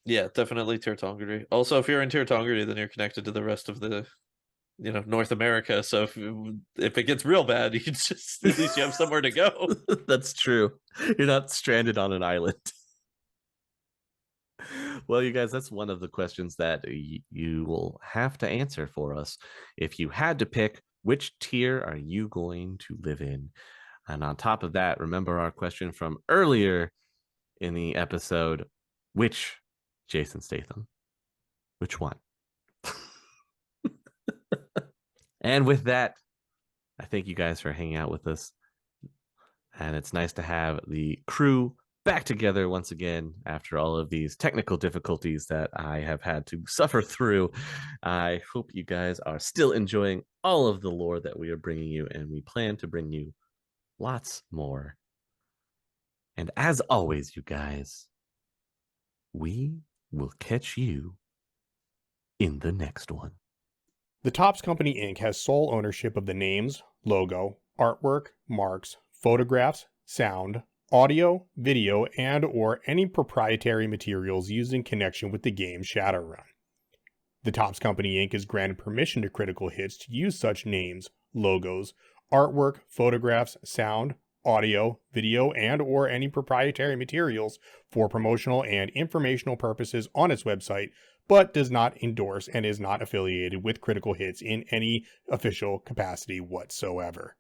Yeah, definitely Tir Tongari. Also, if you're in Tir Tongari, then you're connected to the rest of the, North America. So if it gets real bad, you can just at least you have somewhere to go. That's true. You're not stranded on an island. Well, you guys, that's one of the questions that you will have to answer for us. If you had to pick, which tier are you going to live in? And on top of that, remember our question from earlier in the episode, which Jason Statham? Which one? And with that, I thank you guys for hanging out with us. And it's nice to have the crew back together once again after all of these technical difficulties that I have had to suffer through. I hope you guys are still enjoying all of the lore that we are bringing you, and we plan to bring you lots more. And as always, you guys, we will catch you in the next one. The Topps Company Inc. has sole ownership of the names, logo, artwork, marks, photographs, sound, audio, video, and or any proprietary materials used in connection with the game Shadowrun. The Topps Company Inc. is granted permission to Critical Hits to use such names, logos, artwork, photographs, sound, audio, video, and or any proprietary materials for promotional and informational purposes on its website, but does not endorse and is not affiliated with Critical Hits in any official capacity whatsoever.